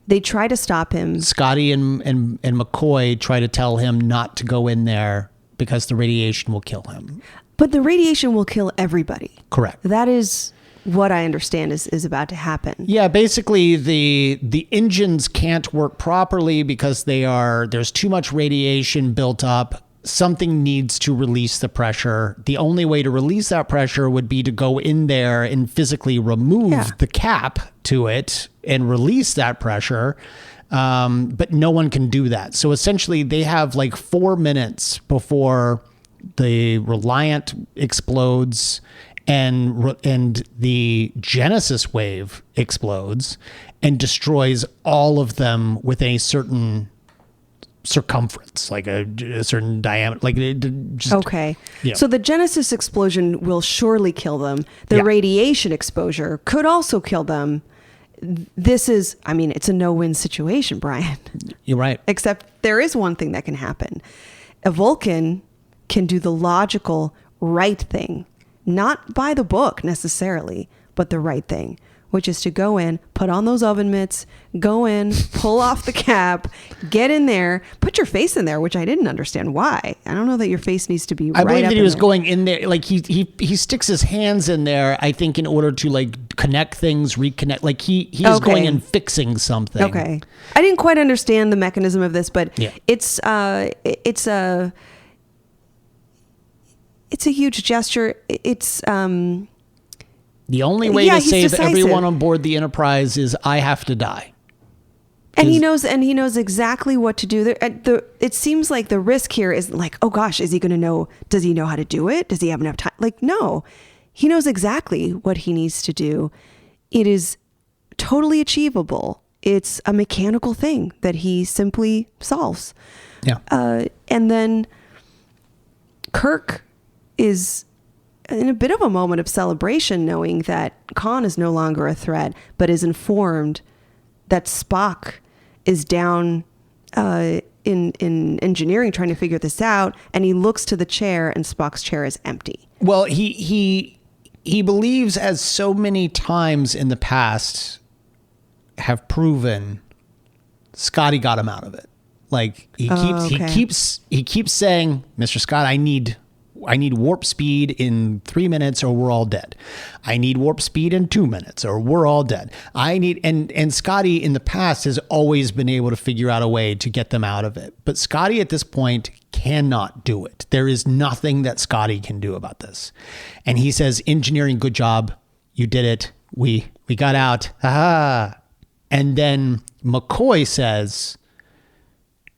They try to stop him. Scotty and McCoy try to tell him not to go in there because the radiation will kill him. But the radiation will kill everybody. Correct. That is what I understand is about to happen. Yeah, basically the engines can't work properly because there's too much radiation built up. Something needs to release the pressure. The only way to release that pressure would be to go in there and physically remove the cap to it and release that pressure. But no one can do that. So essentially they have like 4 minutes before the Reliant explodes and the Genesis wave explodes and destroys all of them with a certain circumference, like a certain diameter, like just Okay. Yeah. So the Genesis explosion will surely kill them. The Yeah. radiation exposure could also kill them. This is, I mean, it's a no-win situation, Brian. You're right. Except there is one thing that can happen. A Vulcan can do the logical right thing, not by the book necessarily, but the right thing, which is to go in, put on those oven mitts, go in, pull off the cap, get in there, put your face in there, which I didn't understand why. I don't know that your face needs to be I right believe up that he in was there. going in there, like he sticks his hands in there, I think, in order to like connect things, reconnect. Like he is Okay. going and fixing something. Okay. I didn't quite understand the mechanism of this, but Yeah. it's a huge gesture. It's The only way Yeah, to he's save decisive. everyone on board the Enterprise is I have to die. and he knows exactly what to do. It seems like the risk here is like, oh gosh, is he going to know? Does he know how to do it? Does he have enough time? Like, no, he knows exactly what he needs to do. It is totally achievable. It's a mechanical thing that he simply solves. Yeah. And then Kirk is in a bit of a moment of celebration, knowing that Khan is no longer a threat, but is informed that Spock is down in engineering trying to figure this out, and he looks to the chair, and Spock's chair is empty. Well, he believes, as so many times in the past have proven, Scotty got him out of it. Like he keeps saying, "Mr. Scott, I need warp speed in 3 minutes or we're all dead. I need warp speed in 2 minutes or we're all dead. And Scotty in the past has always been able to figure out a way to get them out of it. But Scotty at this point cannot do it. There is nothing that Scotty can do about this. And he says, engineering, good job. You did it. We got out. Ah. And then McCoy says,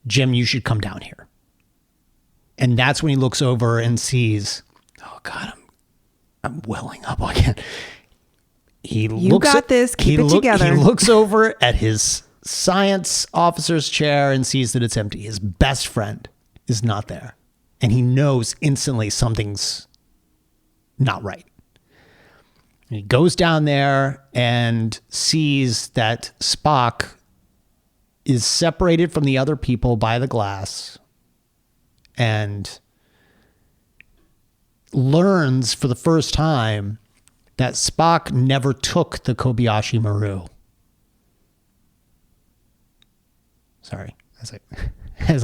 Jim, you should come down here. And that's when he looks over and sees, oh God, I'm welling up again. He got this. Keep it together. He looks over at his science officer's chair and sees that it's empty. His best friend is not there. And he knows instantly something's not right. And he goes down there and sees that Spock is separated from the other people by the glass, and learns for the first time that Spock never took the Kobayashi Maru. Sorry, as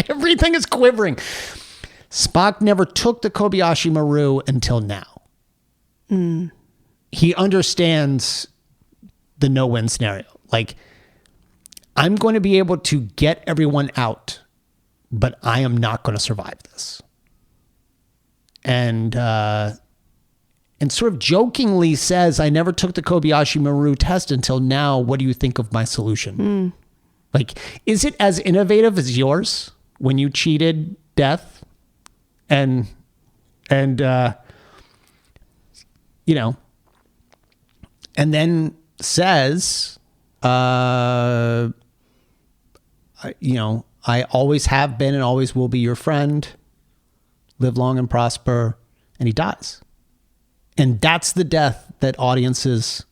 everything is quivering. Spock never took the Kobayashi Maru until now. He understands the no-win scenario. Like, I'm going to be able to get everyone out, but I am not going to survive this. And sort of jokingly says, I never took the Kobayashi Maru test until now. What do you think of my solution? Like, is it as innovative as yours when you cheated death? And you know, and then says, you know, I always have been and always will be your friend. Live long and prosper. And he dies. And that's the death that audiences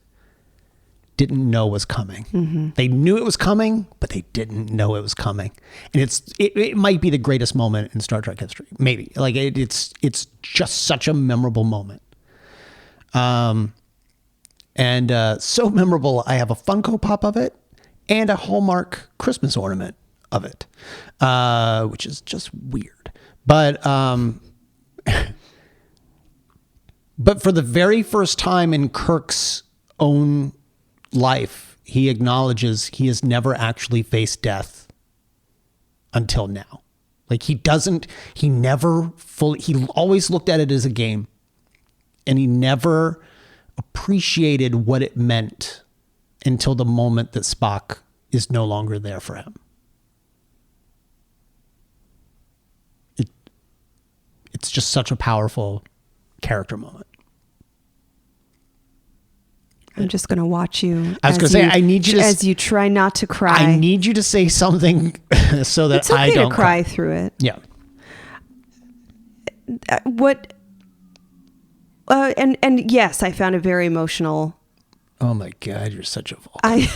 didn't know was coming. Mm-hmm. They knew it was coming, but they didn't know it was coming. And it might be the greatest moment in Star Trek history. Maybe. Like it's just such a memorable moment. So memorable, I have a Funko Pop of it and a Hallmark Christmas ornament of it, which is just weird. But for the very first time in Kirk's own life, he acknowledges he has never actually faced death until now. Like he always looked at it as a game, and he never appreciated what it meant until the moment that Spock is no longer there for him. It's just such a powerful character moment. I'm just going to watch you. I was going to say, I need you to, as you try not to cry. I need you to say something so that it's okay I don't to cry through it. Yeah. And yes, I found it very emotional. Oh my God, you're such a Vulcan.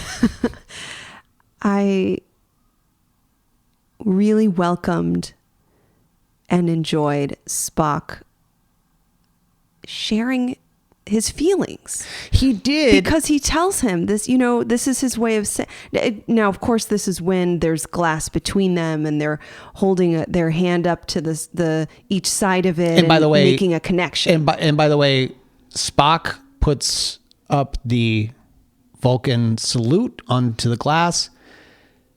I really welcomed and enjoyed Spock sharing his feelings. He did. Because he tells him this, you know, this is his way of saying. Now, of course, this is when there's glass between them and they're holding their hand up to the each side of it, and by the way, making a connection. And by the way, Spock puts up the Vulcan salute onto the glass.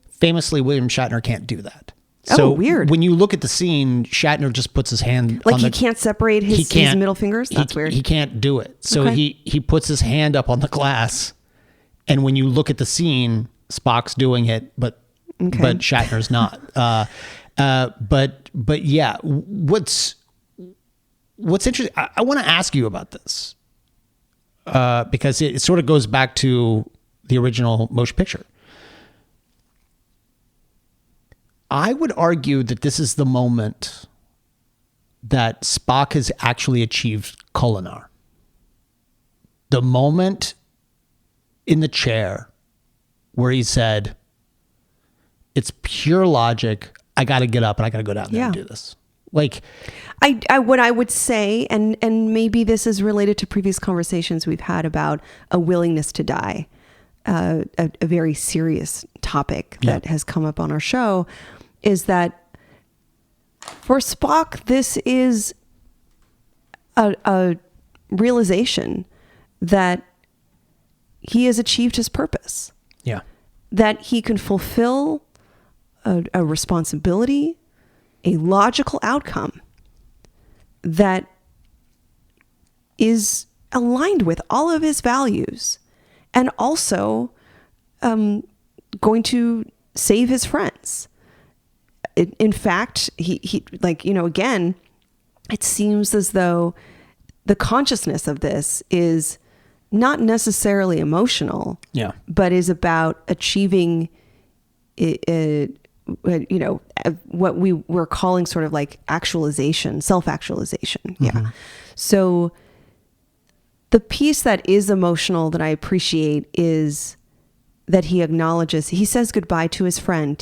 Famously, William Shatner can't do that. So weird. When you look at the scene, Shatner just puts his hand like on he can't separate his middle fingers? That's weird. He can't do it. So Okay. he puts his hand up on the glass, and when you look at the scene, Spock's doing it, but Shatner's not. But yeah, what's interesting, I want to ask you about this, because it sort of goes back to the original motion picture. I would argue that this is the moment that Spock has actually achieved Kolinar. The moment in the chair where he said, it's pure logic. I got to get up and I got to go down there and do this. Like, what I would say, and maybe this is related to previous conversations we've had about a willingness to die, a very serious topic that has come up on our show, is that for Spock, this is a realization that he has achieved his purpose. Yeah. That he can fulfill a responsibility, a logical outcome that is aligned with all of his values, and also going to save his friends. In fact, he like, you know, again, it seems as though the consciousness of this is not necessarily emotional, but is about achieving, you know, what we were calling sort of like actualization, self-actualization. Mm-hmm. Yeah. So the piece that is emotional that I appreciate is that he acknowledges, he says goodbye to his friend.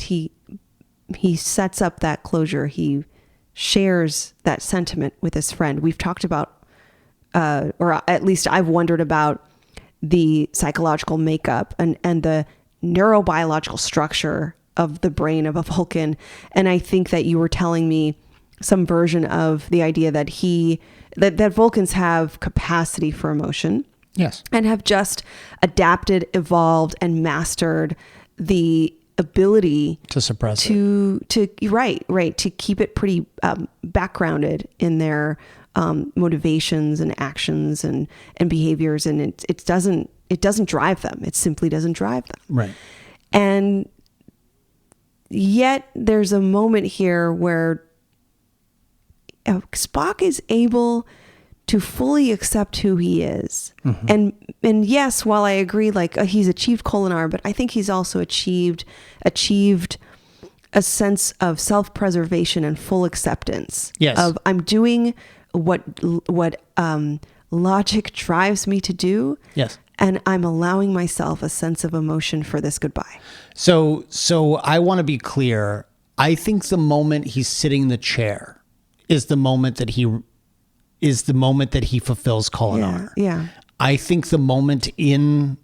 He sets up that closure. He shares that sentiment with his friend. We've talked about, or at least I've wondered about, the psychological makeup and the neurobiological structure of the brain of a Vulcan. And I think that you were telling me some version of the idea that that Vulcans have capacity for emotion. Yes. And have just adapted, evolved, and mastered the ability to suppress to keep it pretty backgrounded in their motivations and actions and behaviors, and it doesn't drive them. It simply doesn't drive them. Right. And yet there's a moment here where Spock is able to fully accept who he is. Mm-hmm. And yes, while I agree, like he's achieved Kolinar, but I think he's also achieved a sense of self-preservation and full acceptance. Yes. Of I'm doing what logic drives me to do. Yes. And I'm allowing myself a sense of emotion for this goodbye. So I want to be clear. I think the moment he's sitting in the chair is the moment that he fulfills Kolinar. Yeah. I think the moment in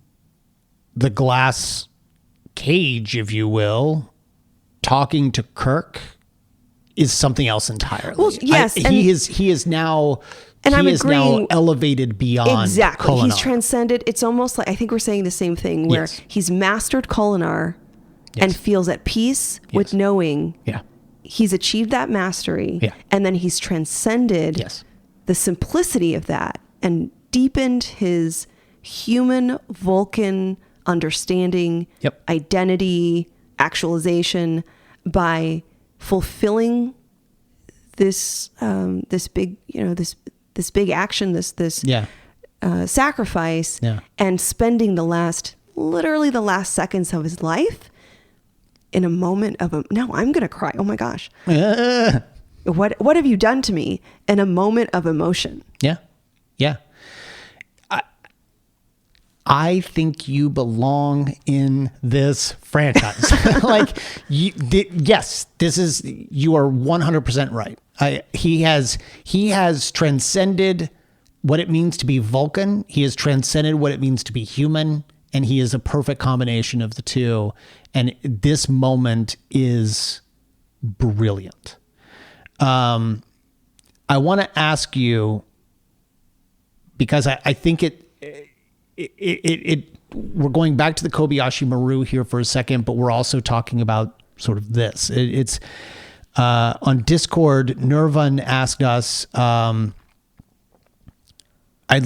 the glass cage, if you will, talking to Kirk is something else entirely. Well, yes, he is now elevated beyond exactly. Kolinar. He's transcended. It's almost like, I think we're saying the same thing, where he's mastered Kolinar and feels at peace with knowing he's achieved that mastery, and then he's transcended the simplicity of that and deepened his human Vulcan understanding, identity, actualization by fulfilling this big, this big action, this Yeah. sacrifice, Yeah. and spending literally the last seconds of his life in a moment of no, I'm gonna cry. Oh my gosh, what have you done to me? In a moment of emotion. Yeah. Yeah. I think you belong in this franchise. Like, yes, you are 100% right. He has transcended what it means to be Vulcan. He has transcended what it means to be human. And he is a perfect combination of the two. And this moment is brilliant. I want to ask you, because I think we're going back to the Kobayashi Maru here for a second, but we're also talking about sort of this. It's on Discord, Nirvan asked us, I'd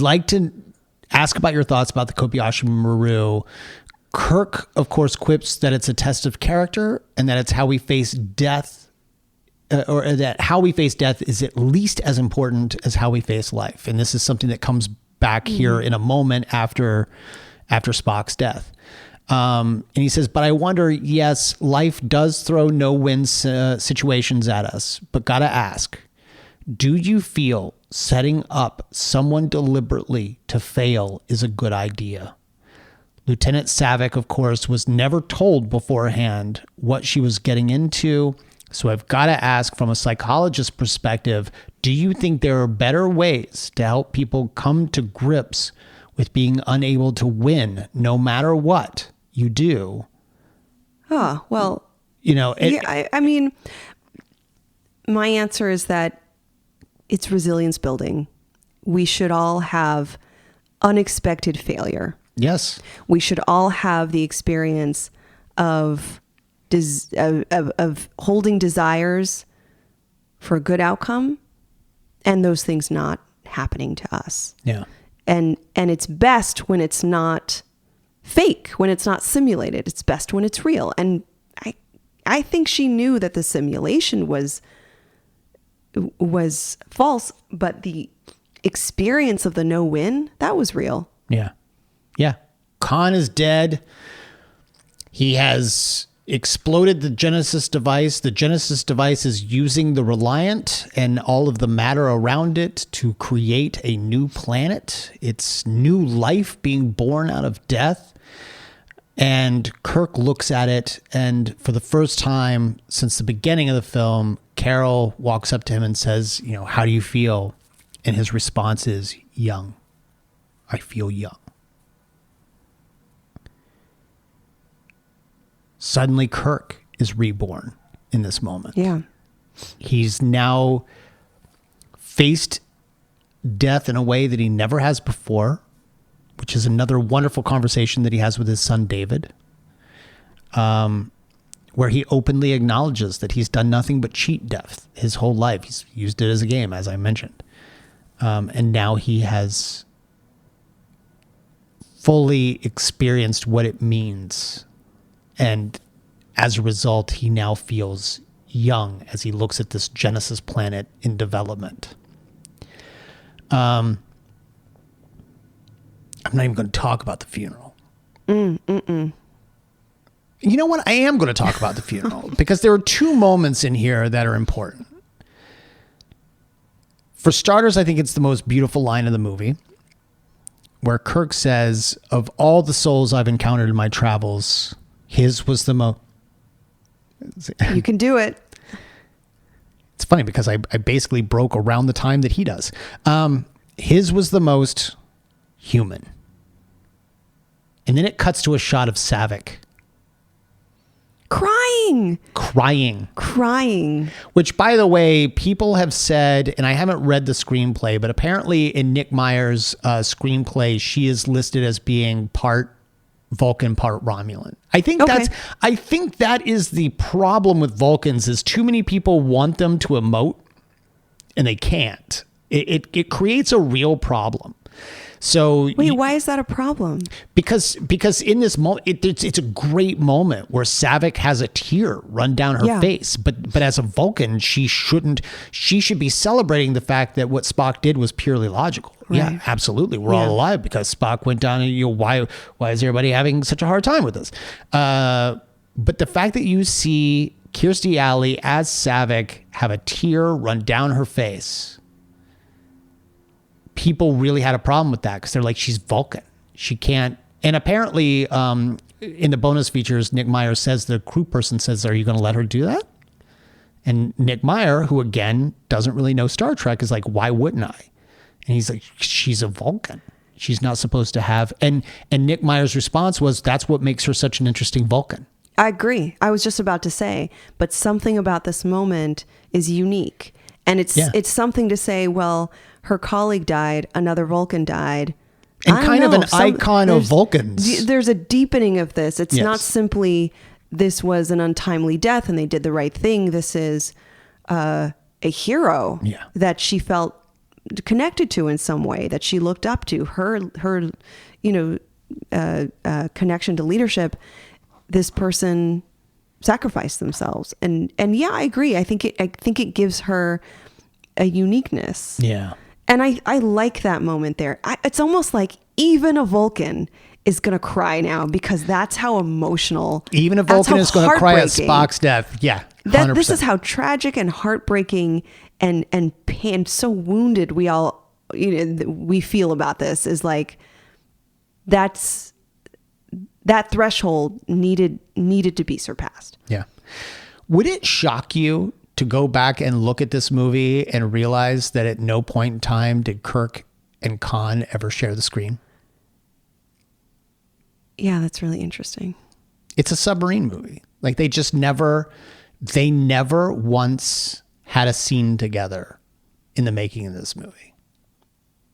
like to ask about your thoughts about the Kobayashi Maru. Kirk, of course, quips that it's a test of character and that it's how we face death, or that how we face death is at least as important as how we face life. And this is something that comes back here in a moment after Spock's death. And he says, but I wonder, yes, life does throw no-win situations at us, but gotta ask, do you feel setting up someone deliberately to fail is a good idea? Lieutenant Savick, of course, was never told beforehand what she was getting into. So I've got to ask, from a psychologist's perspective, do you think there are better ways to help people come to grips with being unable to win no matter what you do? Oh, well, I mean, my answer is that it's resilience building. We should all have unexpected failure. Yes. We should all have the experience of holding desires for a good outcome and those things not happening to us. Yeah. And it's best when it's not fake, when it's not simulated. It's best when it's real. And I think she knew that the simulation was false, but the experience of the no-win, that was real. Yeah. Yeah. Khan is dead. He has exploded the Genesis device. The Genesis device is using the Reliant and all of the matter around it to create a new planet. It's new life being born out of death. And Kirk looks at it, and for the first time since the beginning of the film, Carol walks up to him and says, how do you feel? And his response is, young. I feel young. Suddenly, Kirk is reborn in this moment. Yeah. He's now faced death in a way that he never has before, which is another wonderful conversation that he has with his son, David, where he openly acknowledges that he's done nothing but cheat death his whole life. He's used it as a game, as I mentioned. And now he has fully experienced what it means. And as a result, he now feels young as he looks at this Genesis planet in development. I'm not even going to talk about the funeral. You know what? I am going to talk about the funeral because there are two moments in here that are important. For starters, I think it's the most beautiful line of the movie, where Kirk says, of all the souls I've encountered in my travels, his was the most... You can do it. It's funny because I basically broke around the time that he does. His was the most human. And then it cuts to a shot of Savick. Crying. Which, by the way, people have said, and I haven't read the screenplay, but apparently in Nick Meyer's screenplay, she is listed as being part Vulcan, part Romulan. I think that is the problem with Vulcans, is too many people want them to emote and they can't. It creates a real problem. So wait, why is that a problem? Because in this moment, it's a great moment where Saavik has a tear run down her face. But as a Vulcan, she should be celebrating the fact that what Spock did was purely logical. Right. Yeah, absolutely. We're all alive because Spock went down and why is everybody having such a hard time with this? But the fact that you see Kirstie Alley as Saavik have a tear run down her face, people really had a problem with that because they're like, she's Vulcan. She can't. And apparently in the bonus features, Nick Meyer says, the crew person says, are you going to let her do that? And Nick Meyer, who again doesn't really know Star Trek, is like, why wouldn't I? And he's like, she's a Vulcan. She's not supposed to have. And Nick Meyer's response was, that's what makes her such an interesting Vulcan. I agree. I was just about to say, but something about this moment is unique. And it's something to say, well, her colleague died, another Vulcan died. And kind of an icon of Vulcans. There's a deepening of this. It's not simply this was an untimely death and they did the right thing. This is a hero that she felt connected to in some way, that she looked up to. Her connection to leadership. This person sacrificed themselves, and yeah, I agree. I think it gives her a uniqueness. Yeah. And I like that moment there. It's almost like even a Vulcan is going to cry now because that's how emotional. Even a Vulcan is going to cry at Spock's death. Yeah. 100%. This is how tragic and heartbreaking and pain, so wounded we all, we feel about this, is like, that threshold needed to be surpassed. Yeah. Would it shock you to go back and look at this movie and realize that at no point in time did Kirk and Khan ever share the screen? Yeah, that's really interesting. It's a submarine movie. Like they never once had a scene together in the making of this movie.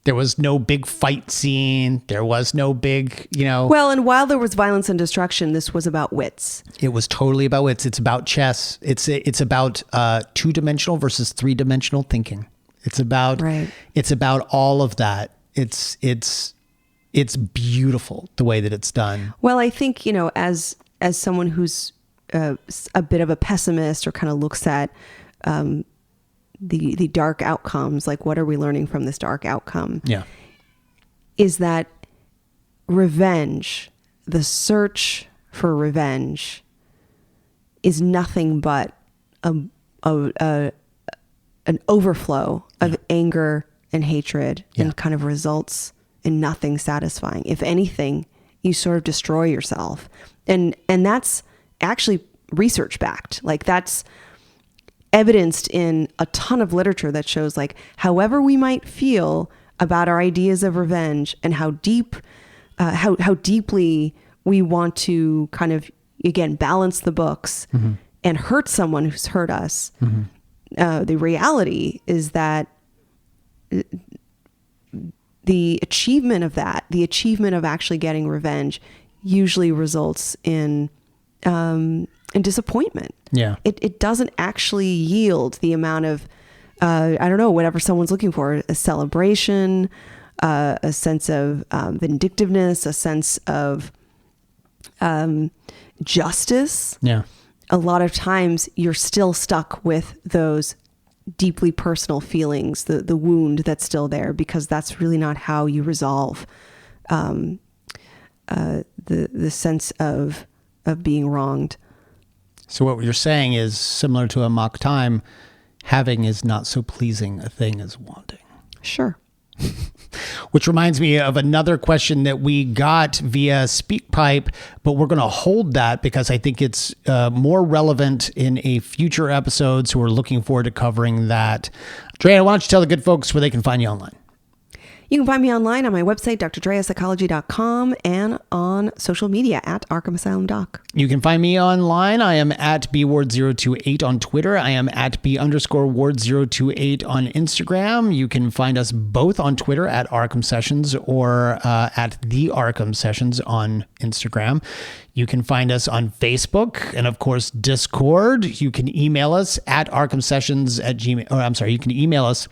There was no big fight scene. There was no big, Well, and while there was violence and destruction, this was about wits. It was totally about wits. It's about chess. It's about 2-dimensional versus 3-dimensional thinking. It's about all of that. It's beautiful the way that it's done. Well, I think, as someone who's a bit of a pessimist or kind of looks at the dark outcomes, like what are we learning from this dark outcome? Yeah. Is that revenge, the search for revenge, is nothing but an overflow of anger and hatred and kind of results in nothing satisfying. If anything, you sort of destroy yourself. And that's actually research backed. Like that's evidenced in a ton of literature that shows, like, however we might feel about our ideas of revenge and how deeply we want to kind of, again, balance the books and hurt someone who's hurt us. The reality is that the achievement of actually getting revenge usually results in disappointment. Yeah. It doesn't actually yield the amount of, whatever someone's looking for, a celebration, a sense of vindictiveness, a sense of justice. Yeah. A lot of times you're still stuck with those deeply personal feelings, the wound that's still there, because that's really not how you resolve the sense of being wronged. So what you're saying is, similar to a mock time, having is not so pleasing a thing as wanting. Sure. Which reminds me of another question that we got via SpeakPipe, but we're going to hold that because I think it's more relevant in a future episode. So we're looking forward to covering that. Drea, why don't you tell the good folks where they can find you online? You can find me online on my website, drdreapsychology.com, and on social media at Arkham Asylum Doc. You can find me online. I am at bward028 on Twitter. I am at b_ward028 on Instagram. You can find us both on Twitter at Arkham Sessions or at the Arkham Sessions on Instagram. You can find us on Facebook and, of course, Discord. You can email us at arkhamsessions@gmail. You can email us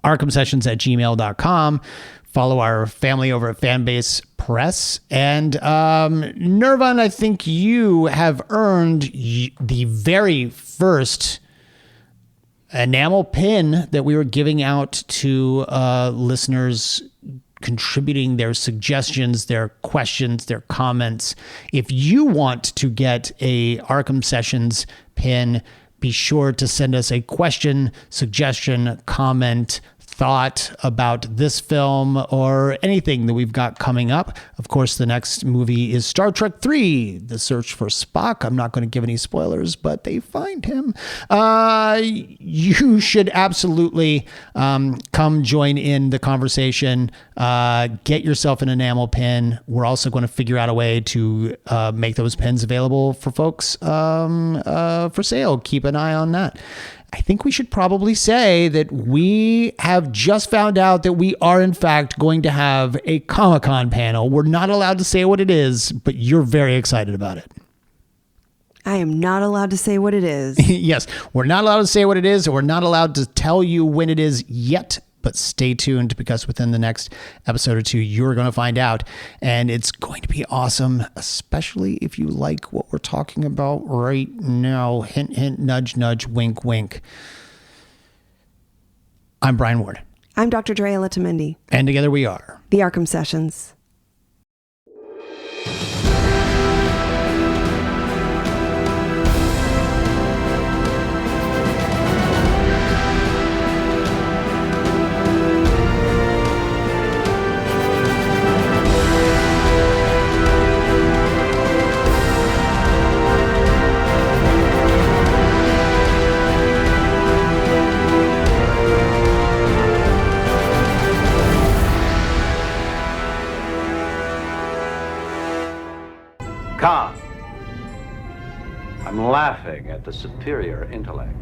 ArkhamSessions@gmail.com. Follow our family over at Fanbase Press. And Nirvan, I think you have earned the very first enamel pin that we were giving out to listeners contributing their suggestions, their questions, their comments. If you want to get a Arkham Sessions pin, be sure to send us a question, suggestion, comment, thought about this film or anything that we've got coming up. Of course, the next movie is Star Trek III, The Search for Spock. I'm not going to give any spoilers, but they find him. You should absolutely come join in the conversation. Get yourself an enamel pin. We're also going to figure out a way to make those pins available for folks for sale. Keep an eye on that. I think we should probably say that we have just found out that we are, in fact, going to have a Comic-Con panel. We're not allowed to say what it is, but you're very excited about it. I am not allowed to say what it is. Yes, we're not allowed to say what it is, and we're not allowed to tell you when it is yet. But stay tuned, because within the next episode or two, you're going to find out. And it's going to be awesome, especially if you like what we're talking about right now. Hint, hint, nudge, nudge, wink, wink. I'm Brian Ward. I'm Dr. Drea Letamendi. And together we are The Arkham Sessions. Come. I'm laughing at the superior intellect.